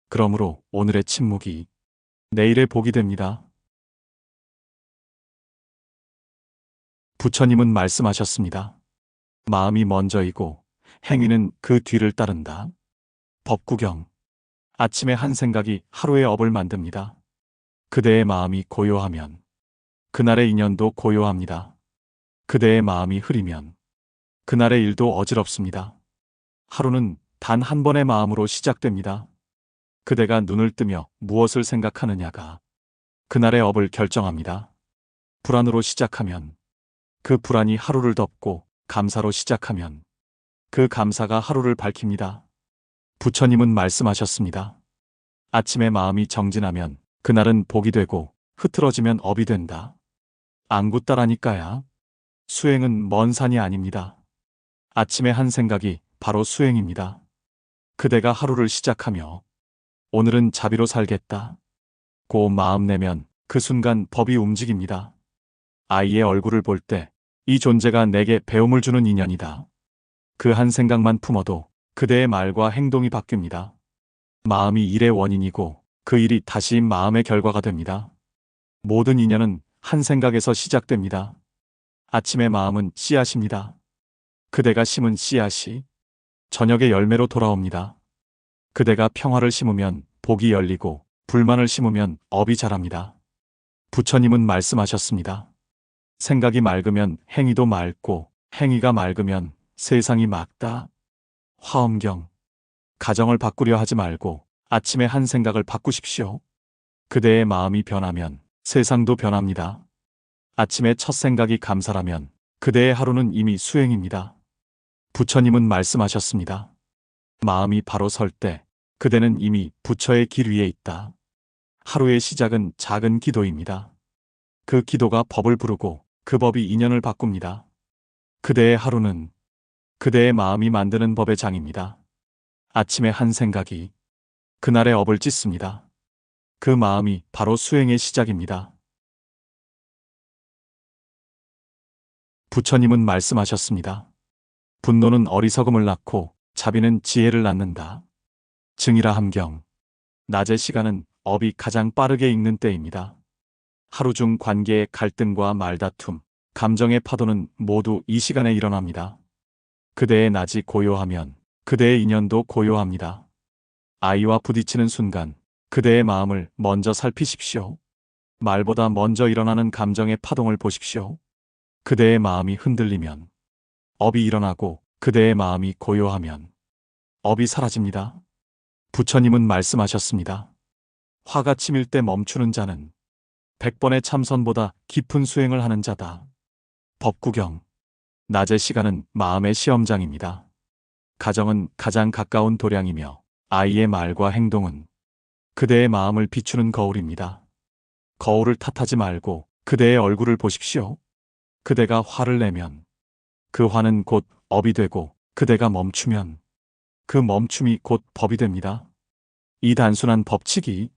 그러므로 오늘의 침묵이 내일의 복이 됩니다. 부처님은 말씀하셨습니다. 마음이 먼저이고 행위는 그 뒤를 따른다. 법구경. 아침에 한 생각이 하루의 업을 만듭니다. 그대의 마음이 고요하면 그날의 인연도 고요합니다. 그대의 마음이 흐리면 그날의 일도 어지럽습니다. 하루는 단 한 번의 마음으로 시작됩니다. 그대가 눈을 뜨며 무엇을 생각하느냐가 그날의 업을 결정합니다. 불안으로 시작하면 그 불안이 하루를 덮고 감사로 시작하면 그 감사가 하루를 밝힙니다. 부처님은 말씀하셨습니다. 아침에 마음이 정진하면 그날은 복이 되고 흐트러지면 업이 된다. 안구 따라니까야. 수행은 먼 산이 아닙니다. 아침에 한 생각이 바로 수행입니다. 그대가 하루를 시작하며 오늘은 자비로 살겠다 고 마음 내면 그 순간 법이 움직입니다. 아이의 얼굴을 볼 때 이 존재가 내게 배움을 주는 인연이다. 그 한 생각만 품어도 그대의 말과 행동이 바뀝니다. 마음이 일의 원인이고 그 일이 다시 마음의 결과가 됩니다. 모든 인연은 한 생각에서 시작됩니다. 아침의 마음은 씨앗입니다. 그대가 심은 씨앗이 저녁의 열매로 돌아옵니다. 그대가 평화를 심으면 복이 열리고 불만을 심으면 업이 자랍니다. 부처님은 말씀하셨습니다. 생각이 맑으면 행위도 맑고 행위가 맑으면 세상이 맑다. 화엄경. 가정을 바꾸려 하지 말고 아침에 한 생각을 바꾸십시오. 그대의 마음이 변하면 세상도 변합니다. 아침에 첫 생각이 감사라면 그대의 하루는 이미 수행입니다. 부처님은 말씀하셨습니다. 마음이 바로 설 때 그대는 이미 부처의 길 위에 있다. 하루의 시작은 작은 기도입니다. 그 기도가 법을 부르고 그 법이 인연을 바꿉니다. 그대의 하루는 그대의 마음이 만드는 법의 장입니다. 아침에 한 생각이 그날의 업을 찢습니다. 그 마음이 바로 수행의 시작입니다. 부처님은 말씀하셨습니다. 분노는 어리석음을 낳고 자비는 지혜를 낳는다. 증이라 함경. 낮의 시간은 업이 가장 빠르게 익는 때입니다. 하루 중 관계의 갈등과 말다툼, 감정의 파도는 모두 이 시간에 일어납니다. 그대의 낮이 고요하면 그대의 인연도 고요합니다. 아이와 부딪히는 순간 그대의 마음을 먼저 살피십시오. 말보다 먼저 일어나는 감정의 파동을 보십시오. 그대의 마음이 흔들리면 업이 일어나고 그대의 마음이 고요하면 업이 사라집니다. 부처님은 말씀하셨습니다. 화가 치밀 때 멈추는 자는 100번의 참선보다 깊은 수행을 하는 자다. 법구경. 낮의 시간은 마음의 시험장입니다. 가정은 가장 가까운 도량이며 아이의 말과 행동은 그대의 마음을 비추는 거울입니다. 거울을 탓하지 말고 그대의 얼굴을 보십시오. 그대가 화를 내면 그 화는 곧 업이 되고 그대가 멈추면 그 멈춤이 곧 법이 됩니다. 이 단순한 법칙이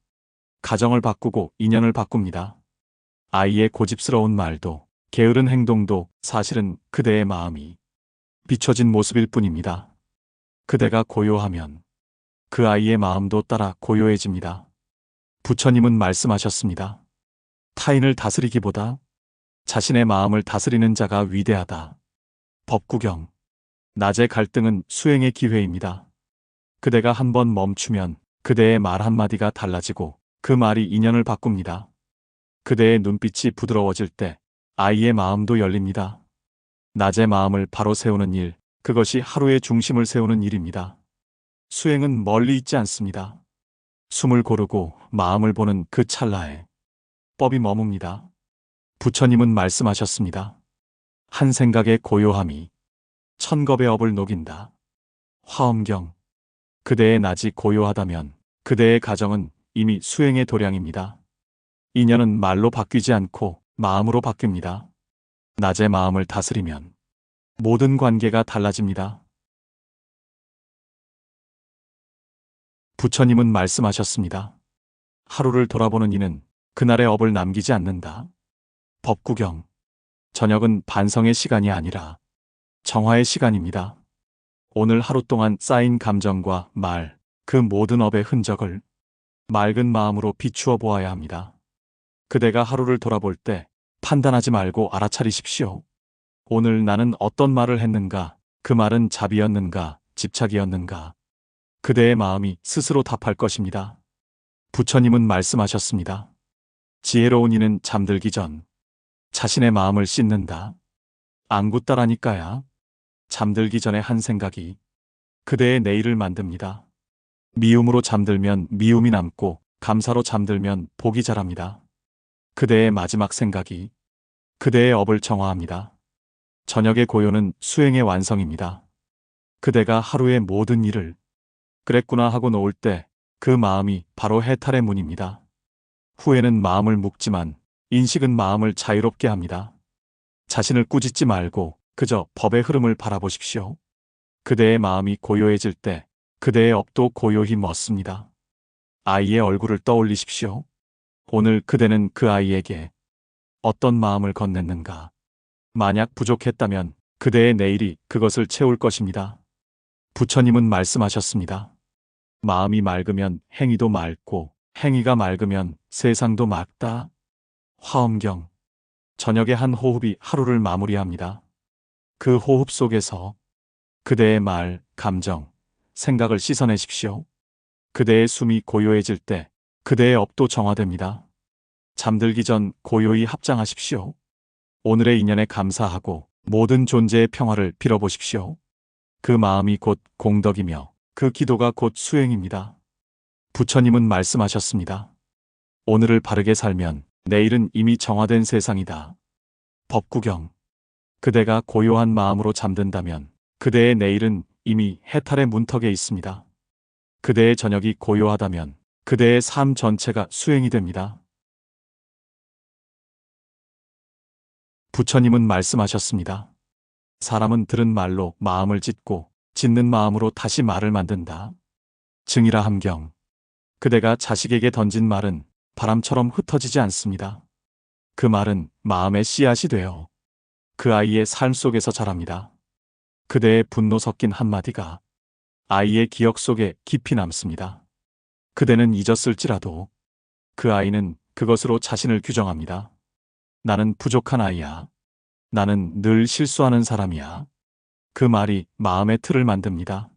가정을 바꾸고 인연을 바꿉니다. 아이의 고집스러운 말도 게으른 행동도 사실은 그대의 마음이 비춰진 모습일 뿐입니다. 그대가 고요하면 그 아이의 마음도 따라 고요해집니다. 부처님은 말씀하셨습니다. 타인을 다스리기보다 자신의 마음을 다스리는 자가 위대하다. 법구경. 낮의 갈등은 수행의 기회입니다. 그대가 한번 멈추면 그대의 말 한마디가 달라지고 그 말이 인연을 바꿉니다. 그대의 눈빛이 부드러워질 때 아이의 마음도 열립니다. 낮의 마음을 바로 세우는 일, 그것이 하루의 중심을 세우는 일입니다. 수행은 멀리 있지 않습니다. 숨을 고르고 마음을 보는 그 찰나에 법이 머뭅니다. 부처님은 말씀하셨습니다. 한 생각의 고요함이 천겁의 업을 녹인다. 화엄경. 그대의 낮이 고요하다면 그대의 가정은 이미 수행의 도량입니다. 인연은 말로 바뀌지 않고 마음으로 바뀝니다. 낮의 마음을 다스리면 모든 관계가 달라집니다. 부처님은 말씀하셨습니다. 하루를 돌아보는 이는 그날의 업을 남기지 않는다. 법구경. 저녁은 반성의 시간이 아니라 정화의 시간입니다. 오늘 하루 동안 쌓인 감정과 말, 그 모든 업의 흔적을 맑은 마음으로 비추어 보아야 합니다. 그대가 하루를 돌아볼 때 판단하지 말고 알아차리십시오. 오늘 나는 어떤 말을 했는가? 그 말은 자비였는가? 집착이었는가? 그대의 마음이 스스로 답할 것입니다. 부처님은 말씀하셨습니다. 지혜로운 이는 잠들기 전 자신의 마음을 씻는다. 안굿따라니까야. 잠들기 전에 한 생각이 그대의 내일을 만듭니다. 미움으로 잠들면 미움이 남고 감사로 잠들면 복이 자랍니다. 그대의 마지막 생각이 그대의 업을 정화합니다. 저녁의 고요는 수행의 완성입니다. 그대가 하루의 모든 일을 그랬구나 하고 놓을 때 그 마음이 바로 해탈의 문입니다. 후회는 마음을 묶지만 인식은 마음을 자유롭게 합니다. 자신을 꾸짖지 말고 그저 법의 흐름을 바라보십시오. 그대의 마음이 고요해질 때 그대의 업도 고요히 멎습니다. 아이의 얼굴을 떠올리십시오. 오늘 그대는 그 아이에게 어떤 마음을 건넸는가? 만약 부족했다면 그대의 내일이 그것을 채울 것입니다. 부처님은 말씀하셨습니다. 마음이 맑으면 행위도 맑고 행위가 맑으면 세상도 맑다. 화엄경. 저녁의 한 호흡이 하루를 마무리합니다. 그 호흡 속에서 그대의 말, 감정, 생각을 씻어내십시오. 그대의 숨이 고요해질 때 그대의 업도 정화됩니다. 잠들기 전 고요히 합장하십시오. 오늘의 인연에 감사하고 모든 존재의 평화를 빌어보십시오. 그 마음이 곧 공덕이며 그 기도가 곧 수행입니다. 부처님은 말씀하셨습니다. 오늘을 바르게 살면 내일은 이미 정화된 세상이다. 법구경. 그대가 고요한 마음으로 잠든다면 그대의 내일은 이미 해탈의 문턱에 있습니다. 그대의 저녁이 고요하다면 그대의 삶 전체가 수행이 됩니다. 부처님은 말씀하셨습니다. 사람은 들은 말로 마음을 짓고 짓는 마음으로 다시 말을 만든다. 증이라 함경. 그대가 자식에게 던진 말은 바람처럼 흩어지지 않습니다. 그 말은 마음의 씨앗이 되어 그 아이의 삶 속에서 자랍니다. 그대의 분노 섞인 한마디가 아이의 기억 속에 깊이 남습니다. 그대는 잊었을지라도 그 아이는 그것으로 자신을 규정합니다. 나는 부족한 아이야. 나는 늘 실수하는 사람이야. 그 말이 마음의 틀을 만듭니다.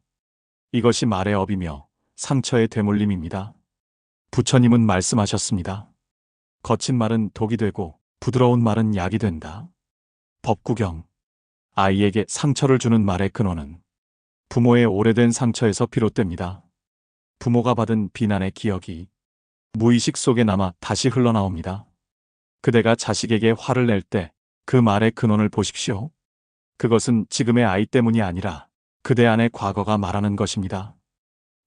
이것이 말의 업이며 상처의 되물림입니다. 부처님은 말씀하셨습니다. 거친 말은 독이 되고 부드러운 말은 약이 된다. 법구경. 아이에게 상처를 주는 말의 근원은 부모의 오래된 상처에서 비롯됩니다. 부모가 받은 비난의 기억이 무의식 속에 남아 다시 흘러나옵니다. 그대가 자식에게 화를 낼 때 그 말의 근원을 보십시오. 그것은 지금의 아이 때문이 아니라 그대 안의 과거가 말하는 것입니다.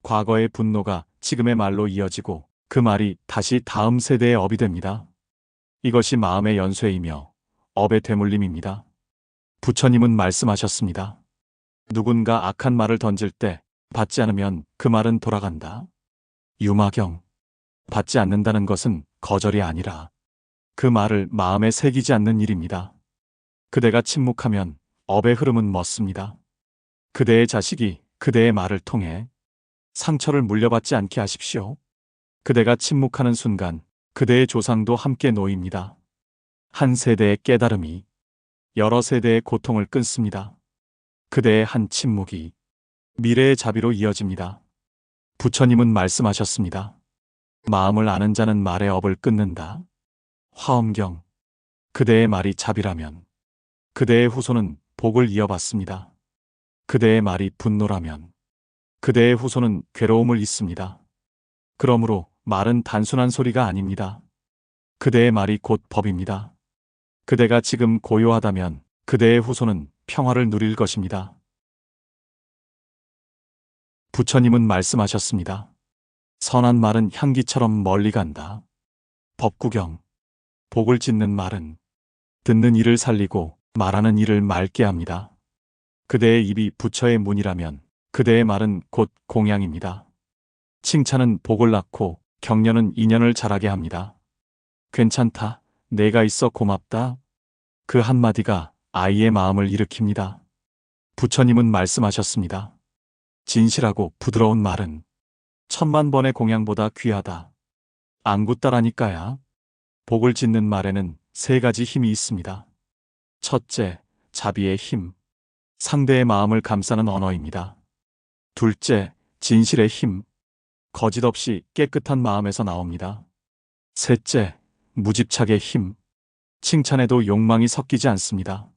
과거의 분노가 지금의 말로 이어지고 그 말이 다시 다음 세대의 업이 됩니다. 이것이 마음의 연쇄이며 업의 되물림입니다. 부처님은 말씀하셨습니다. 누군가 악한 말을 던질 때 받지 않으면 그 말은 돌아간다. 유마경. 받지 않는다는 것은 거절이 아니라 그 말을 마음에 새기지 않는 일입니다. 그대가 침묵하면 업의 흐름은 멎습니다. 그대의 자식이 그대의 말을 통해 상처를 물려받지 않게 하십시오. 그대가 침묵하는 순간 그대의 조상도 함께 놓입니다. 한 세대의 깨달음이 여러 세대의 고통을 끊습니다. 그대의 한 침묵이 미래의 자비로 이어집니다. 부처님은 말씀하셨습니다. 마음을 아는 자는 말의 업을 끊는다. 화엄경. 그대의 말이 자비라면 그대의 후손은 복을 이어받습니다. 그대의 말이 분노라면 그대의 후손은 괴로움을 잊습니다. 그러므로 말은 단순한 소리가 아닙니다. 그대의 말이 곧 법입니다. 그대가 지금 고요하다면 그대의 후손은 평화를 누릴 것입니다. 부처님은 말씀하셨습니다. 선한 말은 향기처럼 멀리 간다. 법구경. 복을 짓는 말은 듣는 이를 살리고 말하는 이를 맑게 합니다. 그대의 입이 부처의 문이라면 그대의 말은 곧 공양입니다. 칭찬은 복을 낳고 격려는 인연을 자라게 합니다. 괜찮다. 내가 있어 고맙다. 그 한마디가 아이의 마음을 일으킵니다. 부처님은 말씀하셨습니다. 진실하고 부드러운 말은 1000만 번의 공양보다 귀하다. 안굿따라니까야. 복을 짓는 말에는 3가지 힘이 있습니다. 첫째, 자비의 힘. 상대의 마음을 감싸는 언어입니다. 둘째, 진실의 힘. 거짓 없이 깨끗한 마음에서 나옵니다. 셋째, 무집착의 힘. 칭찬에도 욕망이 섞이지 않습니다.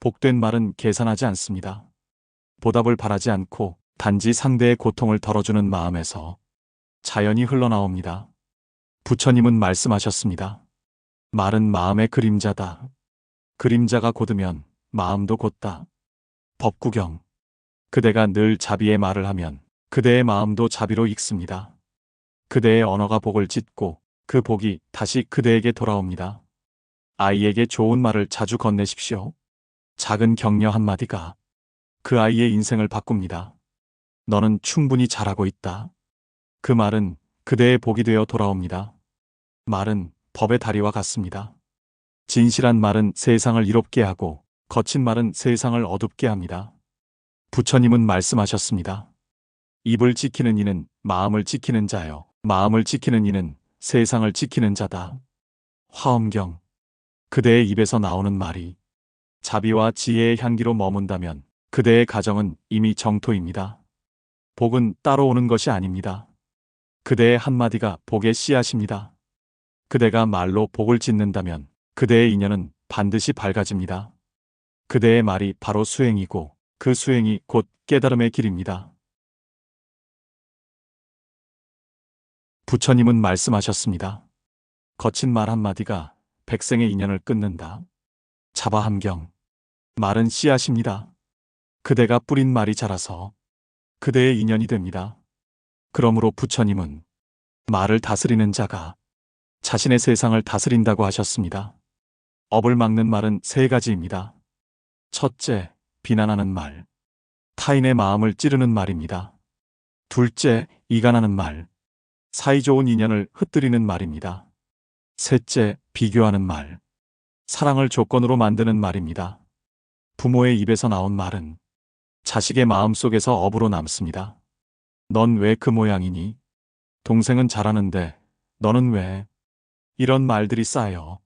복된 말은 계산하지 않습니다. 보답을 바라지 않고 단지 상대의 고통을 덜어주는 마음에서 자연히 흘러나옵니다. 부처님은 말씀하셨습니다. 말은 마음의 그림자다. 그림자가 곧으면 마음도 곧다. 법구경. 그대가 늘 자비의 말을 하면 그대의 마음도 자비로 익습니다. 그대의 언어가 복을 짓고 그 복이 다시 그대에게 돌아옵니다. 아이에게 좋은 말을 자주 건네십시오. 작은 격려 한마디가 그 아이의 인생을 바꿉니다. 너는 충분히 잘하고 있다. 그 말은 그대의 복이 되어 돌아옵니다. 말은 법의 다리와 같습니다. 진실한 말은 세상을 이롭게 하고 거친 말은 세상을 어둡게 합니다. 부처님은 말씀하셨습니다. 입을 지키는 이는 마음을 지키는 자요. 마음을 지키는 이는 세상을 지키는 자다. 화엄경. 그대의 입에서 나오는 말이 자비와 지혜의 향기로 머문다면 그대의 가정은 이미 정토입니다. 복은 따로 오는 것이 아닙니다. 그대의 한마디가 복의 씨앗입니다. 그대가 말로 복을 짓는다면 그대의 인연은 반드시 밝아집니다. 그대의 말이 바로 수행이고 그 수행이 곧 깨달음의 길입니다. 부처님은 말씀하셨습니다. 거친 말 한마디가 백생의 인연을 끊는다. 자바함경. 말은 씨앗입니다. 그대가 뿌린 말이 자라서 그대의 인연이 됩니다. 그러므로 부처님은 말을 다스리는 자가 자신의 세상을 다스린다고 하셨습니다. 업을 막는 말은 3가지입니다. 첫째, 비난하는 말. 타인의 마음을 찌르는 말입니다. 둘째, 이간하는 말. 사이좋은 인연을 흩뜨리는 말입니다. 셋째, 비교하는 말. 사랑을 조건으로 만드는 말입니다. 부모의 입에서 나온 말은 자식의 마음속에서 업으로 남습니다. 넌 왜 그 모양이니? 동생은 잘하는데 너는 왜? 이런 말들이 쌓여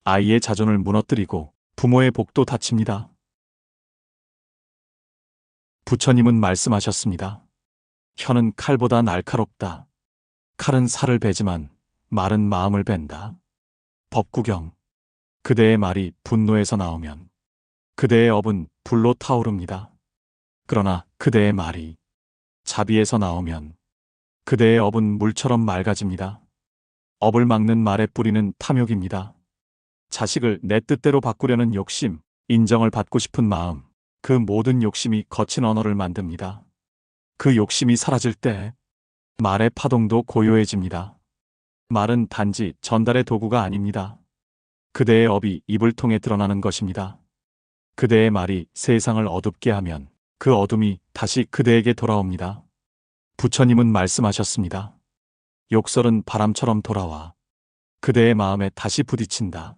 아이의 자존을 무너뜨리고 부모의 복도 다칩니다. 부처님은 말씀하셨습니다. 혀는 칼보다 날카롭다. 칼은 살을 베지만 말은 마음을 벤다. 법구경. 그대의 말이 분노에서 나오면 그대의 업은 불로 타오릅니다. 그러나 그대의 말이 자비에서 나오면 그대의 업은 물처럼 맑아집니다. 업을 막는 말의 뿌리는 탐욕입니다. 자식을 내 뜻대로 바꾸려는 욕심, 인정을 받고 싶은 마음, 그 모든 욕심이 거친 언어를 만듭니다. 그 욕심이 사라질 때 말의 파동도 고요해집니다. 말은 단지 전달의 도구가 아닙니다. 그대의 업이 입을 통해 드러나는 것입니다. 그대의 말이 세상을 어둡게 하면 그 어둠이 다시 그대에게 돌아옵니다. 부처님은 말씀하셨습니다. 욕설은 바람처럼 돌아와 그대의 마음에 다시 부딪힌다.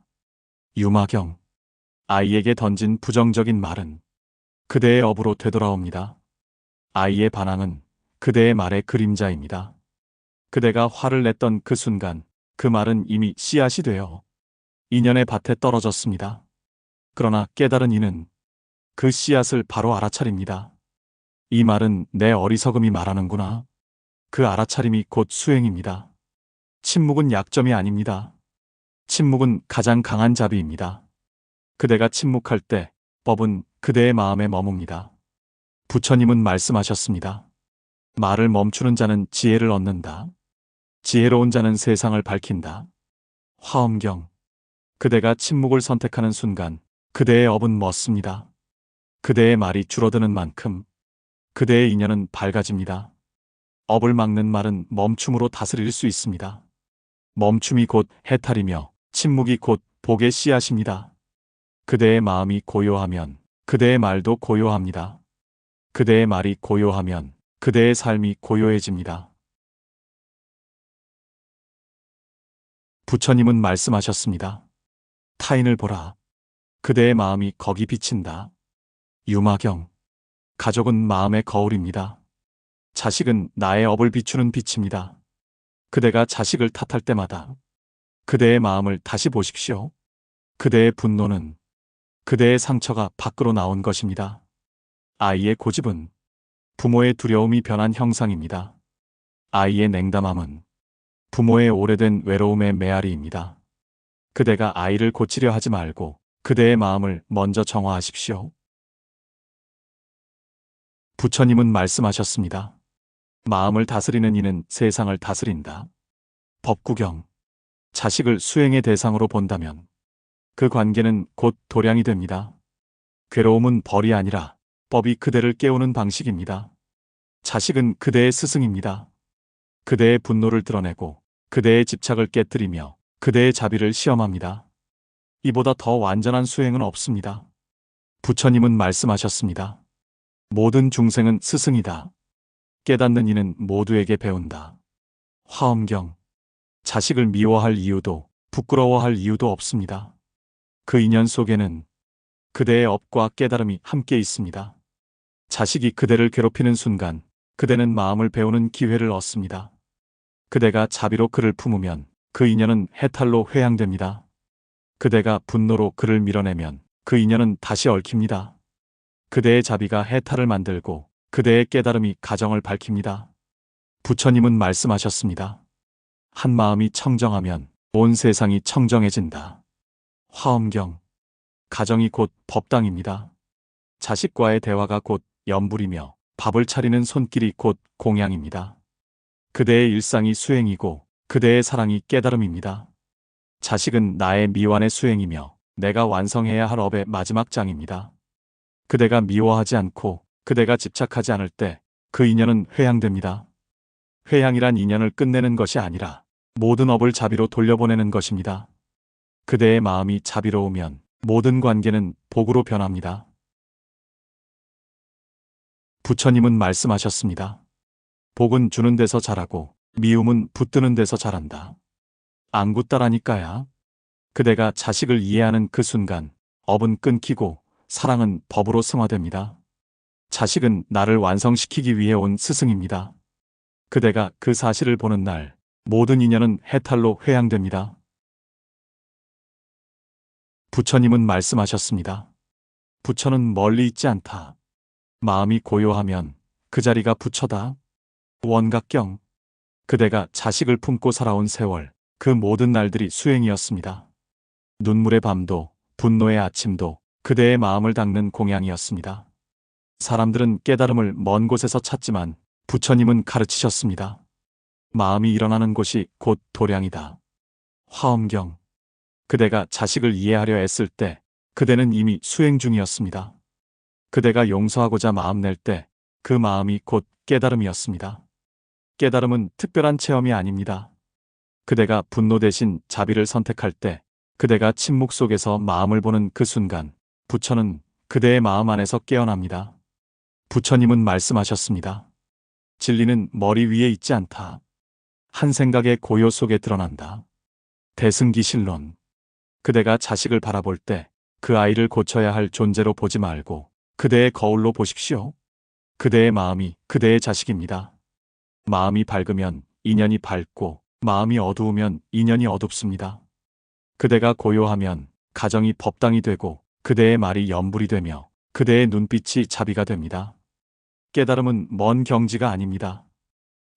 유마경. 아이에게 던진 부정적인 말은 그대의 업으로 되돌아옵니다. 아이의 반항은 그대의 말의 그림자입니다. 그대가 화를 냈던 그 순간 그 말은 이미 씨앗이 되어 인연의 밭에 떨어졌습니다. 그러나 깨달은 이는 그 씨앗을 바로 알아차립니다. 이 말은 내 어리석음이 말하는구나. 그 알아차림이 곧 수행입니다. 침묵은 약점이 아닙니다. 침묵은 가장 강한 자비입니다. 그대가 침묵할 때 법은 그대의 마음에 머뭅니다. 부처님은 말씀하셨습니다. 말을 멈추는 자는 지혜를 얻는다. 지혜로운 자는 세상을 밝힌다. 화엄경. 그대가 침묵을 선택하는 순간 그대의 업은 멎습니다. 그대의 말이 줄어드는 만큼 그대의 인연은 밝아집니다. 업을 막는 말은 멈춤으로 다스릴 수 있습니다. 멈춤이 곧 해탈이며 침묵이 곧 복의 씨앗입니다. 그대의 마음이 고요하면 그대의 말도 고요합니다. 그대의 말이 고요하면 그대의 삶이 고요해집니다. 부처님은 말씀하셨습니다. 타인을 보라. 그대의 마음이 거기 비친다. 유마경. 가족은 마음의 거울입니다. 자식은 나의 업을 비추는 빛입니다. 그대가 자식을 탓할 때마다 그대의 마음을 다시 보십시오. 그대의 분노는 그대의 상처가 밖으로 나온 것입니다. 아이의 고집은 부모의 두려움이 변한 형상입니다. 아이의 냉담함은 부모의 오래된 외로움의 메아리입니다. 그대가 아이를 고치려 하지 말고 그대의 마음을 먼저 정화하십시오. 부처님은 말씀하셨습니다. 마음을 다스리는 이는 세상을 다스린다. 법구경. 자식을 수행의 대상으로 본다면 그 관계는 곧 도량이 됩니다. 괴로움은 벌이 아니라 법이 그대를 깨우는 방식입니다. 자식은 그대의 스승입니다. 그대의 분노를 드러내고 그대의 집착을 깨뜨리며 그대의 자비를 시험합니다. 이보다 더 완전한 수행은 없습니다. 부처님은 말씀하셨습니다. 모든 중생은 스승이다. 깨닫는 이는 모두에게 배운다. 화엄경. 자식을 미워할 이유도 부끄러워할 이유도 없습니다. 그 인연 속에는 그대의 업과 깨달음이 함께 있습니다. 자식이 그대를 괴롭히는 순간 그대는 마음을 배우는 기회를 얻습니다. 그대가 자비로 그를 품으면 그 인연은 해탈로 회양됩니다. 그대가 분노로 그를 밀어내면 그 인연은 다시 얽힙니다. 그대의 자비가 해탈을 만들고 그대의 깨달음이 가정을 밝힙니다. 부처님은 말씀하셨습니다. 한 마음이 청정하면 온 세상이 청정해진다. 화엄경. 가정이 곧 법당입니다. 자식과의 대화가 곧 염불이며 밥을 차리는 손길이 곧 공양입니다. 그대의 일상이 수행이고 그대의 사랑이 깨달음입니다. 자식은 나의 미완의 수행이며 내가 완성해야 할 업의 마지막 장입니다. 그대가 미워하지 않고 그대가 집착하지 않을 때 그 인연은 회양됩니다. 회양이란 인연을 끝내는 것이 아니라 모든 업을 자비로 돌려보내는 것입니다. 그대의 마음이 자비로우면 모든 관계는 복으로 변합니다. 부처님은 말씀하셨습니다. 복은 주는 데서 자라고 미움은 붙드는 데서 자란다. 안굿따라니까야. 그대가 자식을 이해하는 그 순간 업은 끊기고 사랑은 법으로 승화됩니다. 자식은 나를 완성시키기 위해 온 스승입니다. 그대가 그 사실을 보는 날 모든 인연은 해탈로 회양됩니다. 부처님은 말씀하셨습니다. 부처는 멀리 있지 않다. 마음이 고요하면 그 자리가 부처다. 원각경. 그대가 자식을 품고 살아온 세월, 그 모든 날들이 수행이었습니다. 눈물의 밤도 분노의 아침도 그대의 마음을 닦는 공양이었습니다. 사람들은 깨달음을 먼 곳에서 찾지만 부처님은 가르치셨습니다. 마음이 일어나는 곳이 곧 도량이다. 화엄경. 그대가 자식을 이해하려 애쓸 때 그대는 이미 수행 중이었습니다. 그대가 용서하고자 마음 낼 때 그 마음이 곧 깨달음이었습니다. 깨달음은 특별한 체험이 아닙니다. 그대가 분노 대신 자비를 선택할 때, 그대가 침묵 속에서 마음을 보는 그 순간, 부처는 그대의 마음 안에서 깨어납니다. 부처님은 말씀하셨습니다. 진리는 머리 위에 있지 않다. 한 생각의 고요 속에 드러난다. 대승기실론. 그대가 자식을 바라볼 때 그 아이를 고쳐야 할 존재로 보지 말고 그대의 거울로 보십시오. 그대의 마음이 그대의 자식입니다. 마음이 밝으면 인연이 밝고 마음이 어두우면 인연이 어둡습니다. 그대가 고요하면 가정이 법당이 되고 그대의 말이 염불이 되며 그대의 눈빛이 자비가 됩니다. 깨달음은 먼 경지가 아닙니다.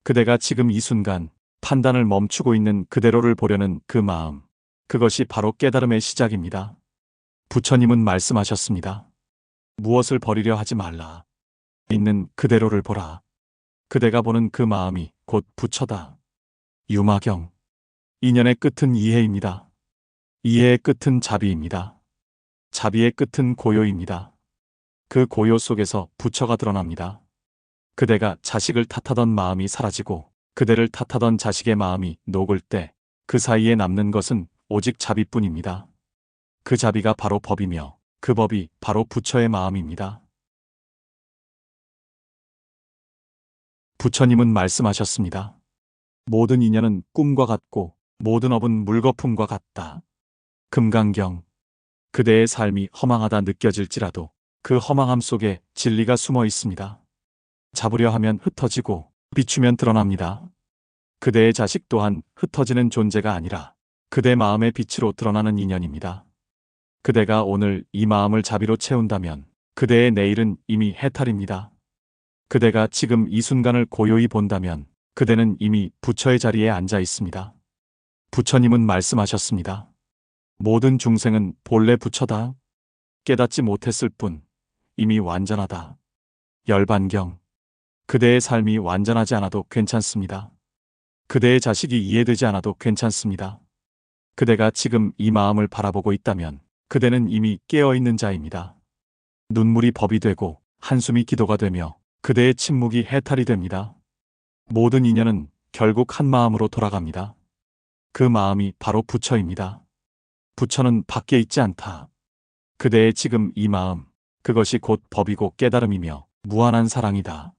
그대가 지금 이 순간 판단을 멈추고 있는 그대로를 보려는 그 마음, 그것이 바로 깨달음의 시작입니다. 부처님은 말씀하셨습니다. 무엇을 버리려 하지 말라. 있는 그대로를 보라. 그대가 보는 그 마음이 곧 부처다. 유마경. 인연의 끝은 이해입니다. 이해의 끝은 자비입니다. 자비의 끝은 고요입니다. 그 고요 속에서 부처가 드러납니다. 그대가 자식을 탓하던 마음이 사라지고 그대를 탓하던 자식의 마음이 녹을 때 그 사이에 남는 것은 오직 자비뿐입니다. 그 자비가 바로 법이며 그 법이 바로 부처의 마음입니다. 부처님은 말씀하셨습니다. 모든 인연은 꿈과 같고 모든 업은 물거품과 같다. 금강경. 그대의 삶이 허망하다 느껴질지라도 그 허망함 속에 진리가 숨어 있습니다. 잡으려 하면 흩어지고 비추면 드러납니다. 그대의 자식 또한 흩어지는 존재가 아니라 그대 마음의 빛으로 드러나는 인연입니다. 그대가 오늘 이 마음을 자비로 채운다면 그대의 내일은 이미 해탈입니다. 그대가 지금 이 순간을 고요히 본다면 그대는 이미 부처의 자리에 앉아 있습니다. 부처님은 말씀하셨습니다. 모든 중생은 본래 부처다. 깨닫지 못했을 뿐 이미 완전하다. 열반경. 그대의 삶이 완전하지 않아도 괜찮습니다. 그대의 자식이 이해되지 않아도 괜찮습니다. 그대가 지금 이 마음을 바라보고 있다면 그대는 이미 깨어있는 자입니다. 눈물이 법이 되고 한숨이 기도가 되며 그대의 침묵이 해탈이 됩니다. 모든 인연은 결국 한 마음으로 돌아갑니다. 그 마음이 바로 부처입니다. 부처는 밖에 있지 않다. 그대의 지금 이 마음, 그것이 곧 법이고 깨달음이며 무한한 사랑이다.